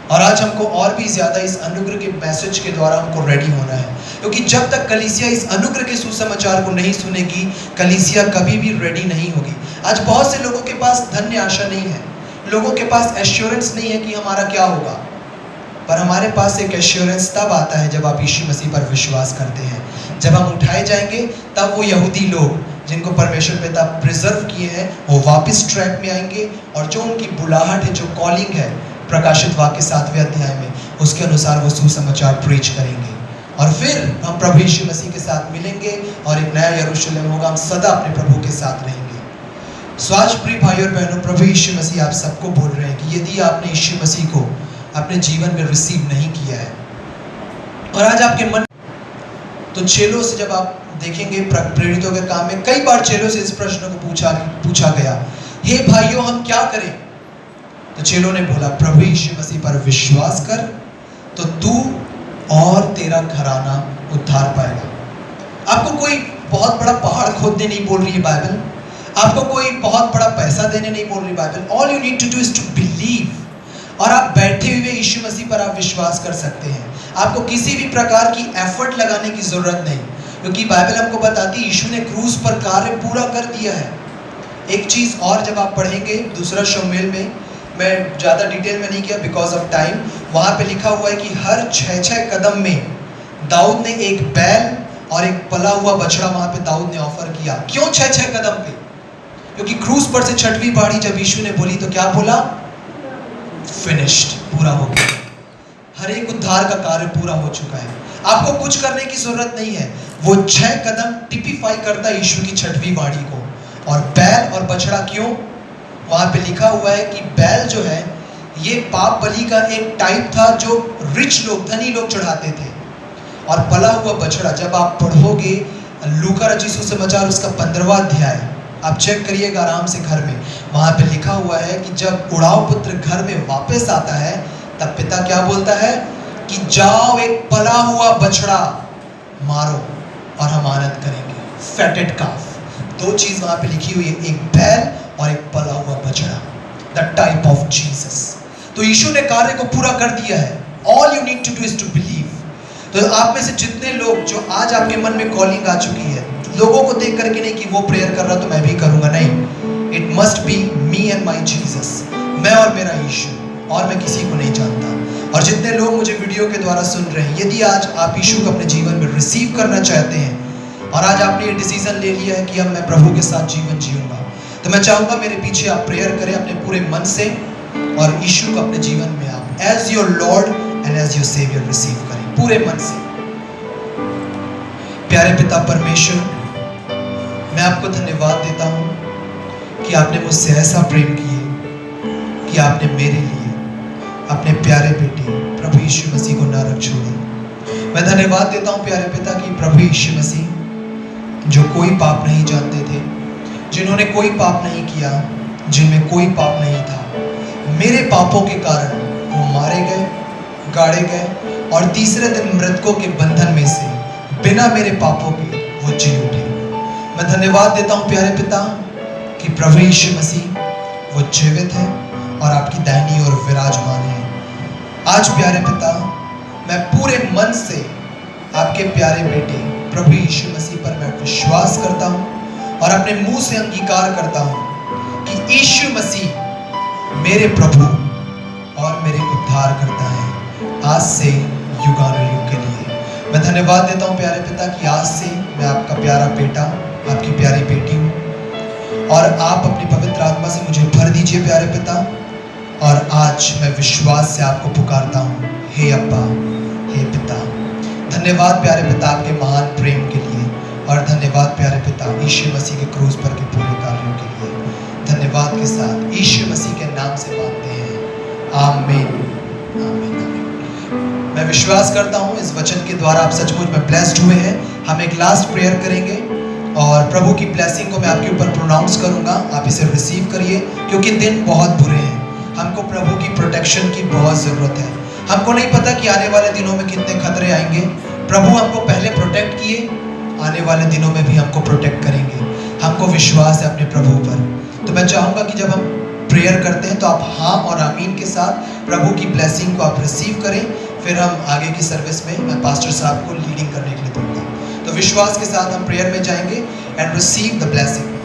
और आज हमको और भी ज्यादा इस अनुग्रह के मैसेज के द्वारा हमको रेडी होना है, क्योंकि जब तक कलीसिया इस अनुग्रह के सुसमाचार को नहीं सुनेगी, कलीसिया कभी भी रेडी नहीं होगी। आज बहुत से लोगों के पास धन्य आशा नहीं है, लोगों के पास एश्योरेंस नहीं है कि हमारा क्या होगा। पर हमारे पास एक एश्योरेंस तब आता है जब आप यीशु मसीह पर विश्वास करते हैं। जब हम उठाए जाएंगे तब वो यहूदी लोग जिनको परमेश्वर पिता प्रिजर्व किए हैं, वो वापस ट्रैक में आएंगे और जो उनकी बुलाहट है, जो कॉलिंग है प्रकाशित वाक्य 7वें अध्याय में, उसके अनुसार वो सुसमाचार प्रीच करेंगे। और फिर हम प्रभु यीशु मसीह के साथ मिलेंगे और एक नया यरूशलेम होगा। हम सदा अपने प्रभु के साथ रहेंगे। स्वाज प्रिय भाइयों और बहनों, प्रभु यीशु मसीह आप सबको बोल रहे हैं कि यदि आपने यीशु मसीह को अपने जीवन में रिसीव नहीं किया है और आज आपके मन, तो चेलों से जब आप देखेंगे प्रेरितों के काम में कई बार चेलों से इस प्रश्न को पूछा गया, हे भाइयों हम क्या करें? तो चेलों ने बोला, प्रभु यीशु मसीह पर विश्वास कर तो तू और तेरा घराना उद्धार पाएगा। आपको कोई बहुत बड़ा पहाड़ खोदने नहीं बोल रही है बाइबल, आपको कोई बहुत बड़ा पैसा देने नहीं बोल रही Bible. All you need to do is to believe. और आप बैठे हुए यीशु मसीह पर आप विश्वास कर सकते हैं। आपको किसी भी प्रकार की एफर्ट लगाने की जरूरत नहीं, क्योंकि बाइबल हमको बताती है यीशु ने क्रूस पर कार्य पूरा कर दिया है। एक चीज और जब आप पढ़ेंगे दूसरा शमूएल में, मैं ज़्यादा डिटेल में नहीं किया बिकॉज ऑफ टाइम, वहाँ पे लिखा हुआ है कि हर 6 कदम में दाऊद ने एक बैल और एक पला हुआ बछड़ा वहाँ पे दाऊद ने ऑफर किया। क्यों 6 कदम पे? क्योंकि क्रूस पर से 6वीं बारी जब यीशु ने बोली तो क्या बोला? फिनिश्ड, पूरा हो गया। हर एक उद्धार का कार्य पूरा हो चुका है। आपको कुछ करने की जरूरत नहीं है। वो 6 कदम टिपिफाई करता है यीशु की 6वीं वाणी को। और बैल और बछड़ा क्यों? वहां पे लिखा हुआ है कि बैल जो है ये पाप बलि का एक टाइप था जो रिच लोग, धनी लोग चढ़ाते थे। और पला हुआ बछड़ा, जब आप पढ़ोगे लूका रचित सुसमाचार उसका 15वां अध्याय, आप चेक करिएगा आराम से घर में, वहां पे लिखा हुआ है कि जब उड़ाव पुत्र घर में वापस आता है तब पिता क्या बोलता है कि जाओ एक पला हुआ बछड़ा मारो और हम आनंद करेंगे। फैटेड काफ, 2 चीज वहां पे लिखी हुई है, एक बैल और एक पला हुआ बछड़ा, द टाइप ऑफ जीसस। तो यीशु ने कार्य को पूरा कर दिया है। All you need to do is to believe. तो आप में से जितने लोग जो आज आपके मन में कॉलिंग आ चुकी है, लोगों को देख करके नहीं कि वो प्रेयर कर रहा तो मैं भी करूंगा, नहीं, it must be me and my Jesus, मैं और मेरा यीशु, और मैं किसी को नहीं जानता। और जितने लोग मुझे वीडियो के द्वारा सुन रहे हैं, यदि आज आप यीशु को अपने जीवन में रिसीव करना चाहते हैं और आज आपने ये डिसीजन ले लिया है कि अब मैं प्रभु के साथ जीवन जीऊंगा, तो मैं चाहूंगा मेरे पीछे आप प्रेयर करें अपने पूरे मन से और यीशु को अपने जीवन में आप as your Lord and as your saviour receive करें पूरे मन से। प्यारे पिता परमेश्वर, मैं आपको धन्यवाद देता हूं कि आपने मुझसे ऐसा प्रेम किए कि आपने मेरे लिए अपने प्यारे बेटे प्रभु यीशु मसीह को न रख छोड़ी। मैं धन्यवाद देता हूं प्यारे पिता कि प्रभु यीशु मसीह जो कोई पाप नहीं जानते थे, जिन्होंने कोई पाप नहीं किया, जिनमें कोई पाप नहीं था, मेरे पापों के कारण वो मारे गए, गाड़े गए और तीसरे दिन मृतकों के बंधन में से बिना मेरे पापों के वो जी उठे। मैं धन्यवाद देता हूँ प्यारे पिता कि प्रभु यीशु मसीह वो जीवित है और आपकी दाहिनी ओर विराजमान है। आज प्यारे पिता मैं पूरे मन से आपके प्यारे बेटे प्रभु यीशु मसीह पर मैं विश्वास करता हूँ और अपने मुंह से अंगीकार करता हूँ कि यीशु मसीह मेरे प्रभु और मेरे उद्धार करता है आज से युगानुयुग के लिए। मैं धन्यवाद देता हूँ प्यारे पिता कि आज से मैं आपका प्यारा बेटा आपकी प्यारी बेटी हूँ और आप अपनी पवित्र आत्मा से मुझे भर दीजिए प्यारे पिता। और आज मैं विश्वास से आपको पुकारता हूँ, हे अब्बा, हे पिता। धन्यवाद प्यारे पिता आपके महान प्रेम के लिए और धन्यवाद प्यारे पिता यीशु मसीह के क्रूस पर के पूरे कार्यों के लिए। धन्यवाद के साथ यीशु मसीह के नाम से मांगते हैं, आमीन, आमीन, आमीन। मैं विश्वास करता हूँ इस वचन के द्वारा आप सचमुच में ब्लेस्ड हुए हैं। हम एक लास्ट प्रेयर करेंगे और प्रभु की ब्लेसिंग को मैं आपके ऊपर प्रोनाउंस करूंगा, आप इसे रिसीव करिए क्योंकि दिन बहुत बुरे हैं। हमको प्रभु की प्रोटेक्शन की बहुत ज़रूरत है। हमको नहीं पता कि आने वाले दिनों में कितने खतरे आएंगे। प्रभु हमको पहले प्रोटेक्ट किए, आने वाले दिनों में भी हमको प्रोटेक्ट करेंगे। हमको विश्वास है अपने प्रभु पर। तो मैं चाहूँगा कि जब हम प्रेयर करते हैं तो आप हाँ और आमीन के साथ प्रभु की ब्लेसिंग को आप रिसीव करें। फिर हम आगे की सर्विस में मैं पास्टर साहब को लीडिंग करने के लिए दूंगा। तो विश्वास के साथ हम प्रेयर में जाएंगे एंड रिसीव द ब्लेसिंग।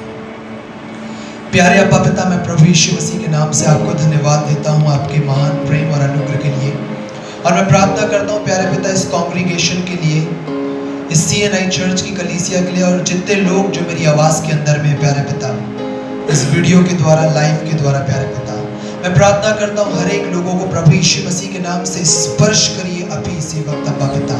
प्यारे अब्बा पिता, मैं प्रभु यीशु मसीह के नाम से आपको धन्यवाद देता हूँ आपके महान प्रेम और अनुग्रह के लिए। और मैं प्रार्थना करता हूँ प्यारे पिता इस कॉन्ग्रीगेशन के लिए, इस CNI चर्च की कलीसिया के लिए और जितने लोग जो मेरी आवाज़ के अंदर में है प्यारे पिता, इस वीडियो के द्वारा, लाइव के द्वारा प्यारे पिता, मैं प्रार्थना करता हूँ हर एक लोगों को प्रभु यीशु मसीह के नाम से स्पर्श करिए अभी इसी वक्त अब्बा पिता।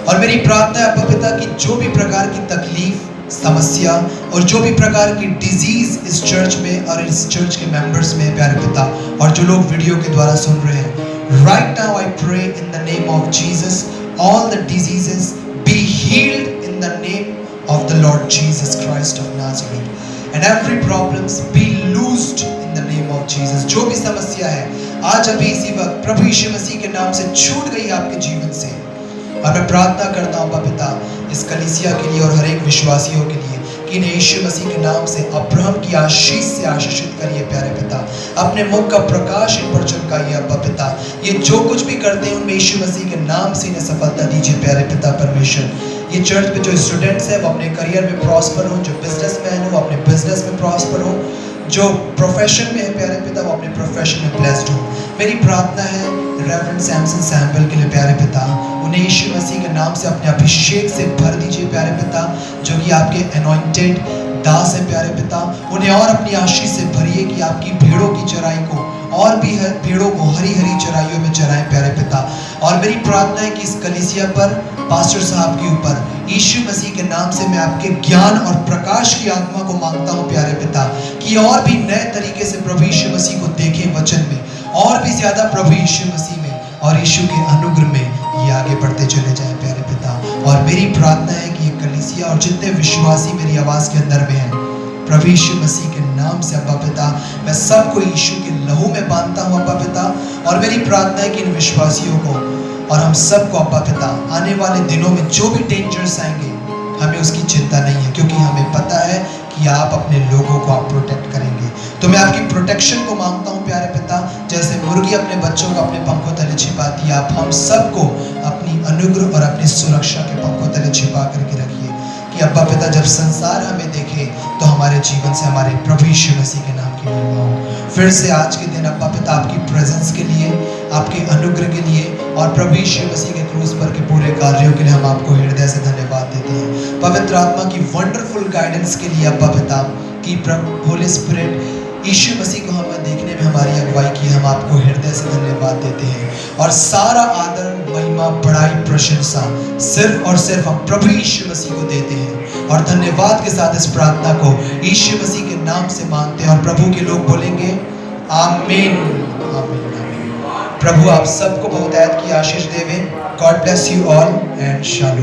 और मेरी प्रार्थना है अब्बा पिता कि जो भी प्रकार की तकलीफ, समस्या और जो भी प्रकार की डिजीज इस चर्च में और इस चर्च के मेंबर्स में प्यारे पिता और जो लोग वीडियो के द्वारा सुन रहे हैं, right now I pray in the name of Jesus, all the diseases be healed in the name of the Lord Jesus Christ of Nazareth and every problems be loosed in the name of Jesus. जो भी समस्या है आज अभी इसी वक्त प्रभु यीशु मसीह के नाम से छूट गई आपके जीवन से। और मैं प्रार्थना करता हूँ पिता इस कलीसिया के लिए और हर एक विश्वासियों के लिए कि इन्हें यीशु मसीह के नाम से अब्राहम की आशीष से आशीषित करिए प्यारे पिता। अपने मुख का प्रकाश इन पर चमकाइए अब्बा पिता। ये जो कुछ भी करते हैं उनमें यीशु मसीह के नाम से इन्हें सफलता दीजिए प्यारे पिता परमेश्वर। ये चर्च में जो स्टूडेंट्स हैं वो अपने करियर में प्रॉस्पर हो, जो बिजनेसमैन हो अपने बिजनेस में प्रॉस्पर हो, जो प्रोफेशन में है प्यारे पिता वो अपने प्रोफेशन में ब्लेस्ड हो। मेरी प्रार्थना है रेवरेंड सैमसन सैमुअल के लिए प्यारे पिता, उन्हें यीशु मसीह के नाम से अपने अभिषेक से भर दीजिए प्यारे पिता, जो कि आपके अनॉइंटेड दास है प्यारे पिता। उन्हें और अपनी आशीष से भरिए कि आपकी भीड़ों की चराई को और भी भीड़ों को हरी हरी चराइयों में चराएं प्यारे पिता। और मेरी प्रार्थना है कि इस कलीसिया पर पास्टर साहब के ऊपर यीशु मसीह के नाम से मैं आपके ज्ञान और प्रकाश की आत्मा को मांगता हूँ प्यारे पिता कि और भी नए तरीके से प्रभु यीशु मसीह को देखें वचन में, और भी ज्यादा प्रभु यीशु मसीह में और यीशु के अनुग्रह में ये आगे बढ़ते चले जाएं प्यारे पिता। और मेरी प्रार्थना है कि ये कलीसिया और जितने विश्वासी मेरी आवाज़ के अंदर में हैं प्रभु यीशु मसीह के नाम से अब्बा पिता मैं सबको यीशु के लहू में बांधता हूँ अब्बा पिता। और मेरी प्रार्थना है कि इन विश्वासियों को और हम सबको अब्बा पिता आने वाले दिनों में जो भी डेंजर्स आएंगे हमें उसकी चिंता नहीं है, क्योंकि हमें पता है कि आप अपने लोगों को आप प्रोटेक्ट करेंगे। तो मैं आपकी प्रोटेक्शन को मांगता हूँ प्यारे पिता, जैसे मुर्गी अपने बच्चों को अपने पंखों तले छिपाती है, आप हम सबको अपनी अनुग्रह और अपनी सुरक्षा के पंखों तले छिपा करके रखिए कि अब्बा पिता जब संसार हमें देखे तो हमारे जीवन से हमारे प्रभु यीशु मसीह के नाम की महिमा हो। फिर से आज के दिन अब्बा पिता आपकी प्रेजेंस के लिए, आपके अनुग्रह के लिए और प्रभु यीशु मसीह के क्रूस पर के पूरे कार्यों के लिए हम आपको हृदय से धन्यवाद देते हैं। पवित्र आत्मा की वंडरफुल गाइडेंस के लिए अब्बा पिता की होली स्पिरिट यीशु मसीह को हमें देखने में हमारी अगुवाई की, हम आपको हृदय से धन्यवाद देते हैं। और सारा आदर, महिमा, बड़ाई, प्रशंसा सिर्फ और सिर्फ हम प्रभु यीशु मसीह को देते हैं। और धन्यवाद के साथ इस प्रार्थना को यीशु मसीह के नाम से मांगते हैं और प्रभु के लोग बोलेंगे आमीन, आमीन, आमीन। प्रभु आप सबको बहुतायत की आशीष देवे। God bless you all and shalom.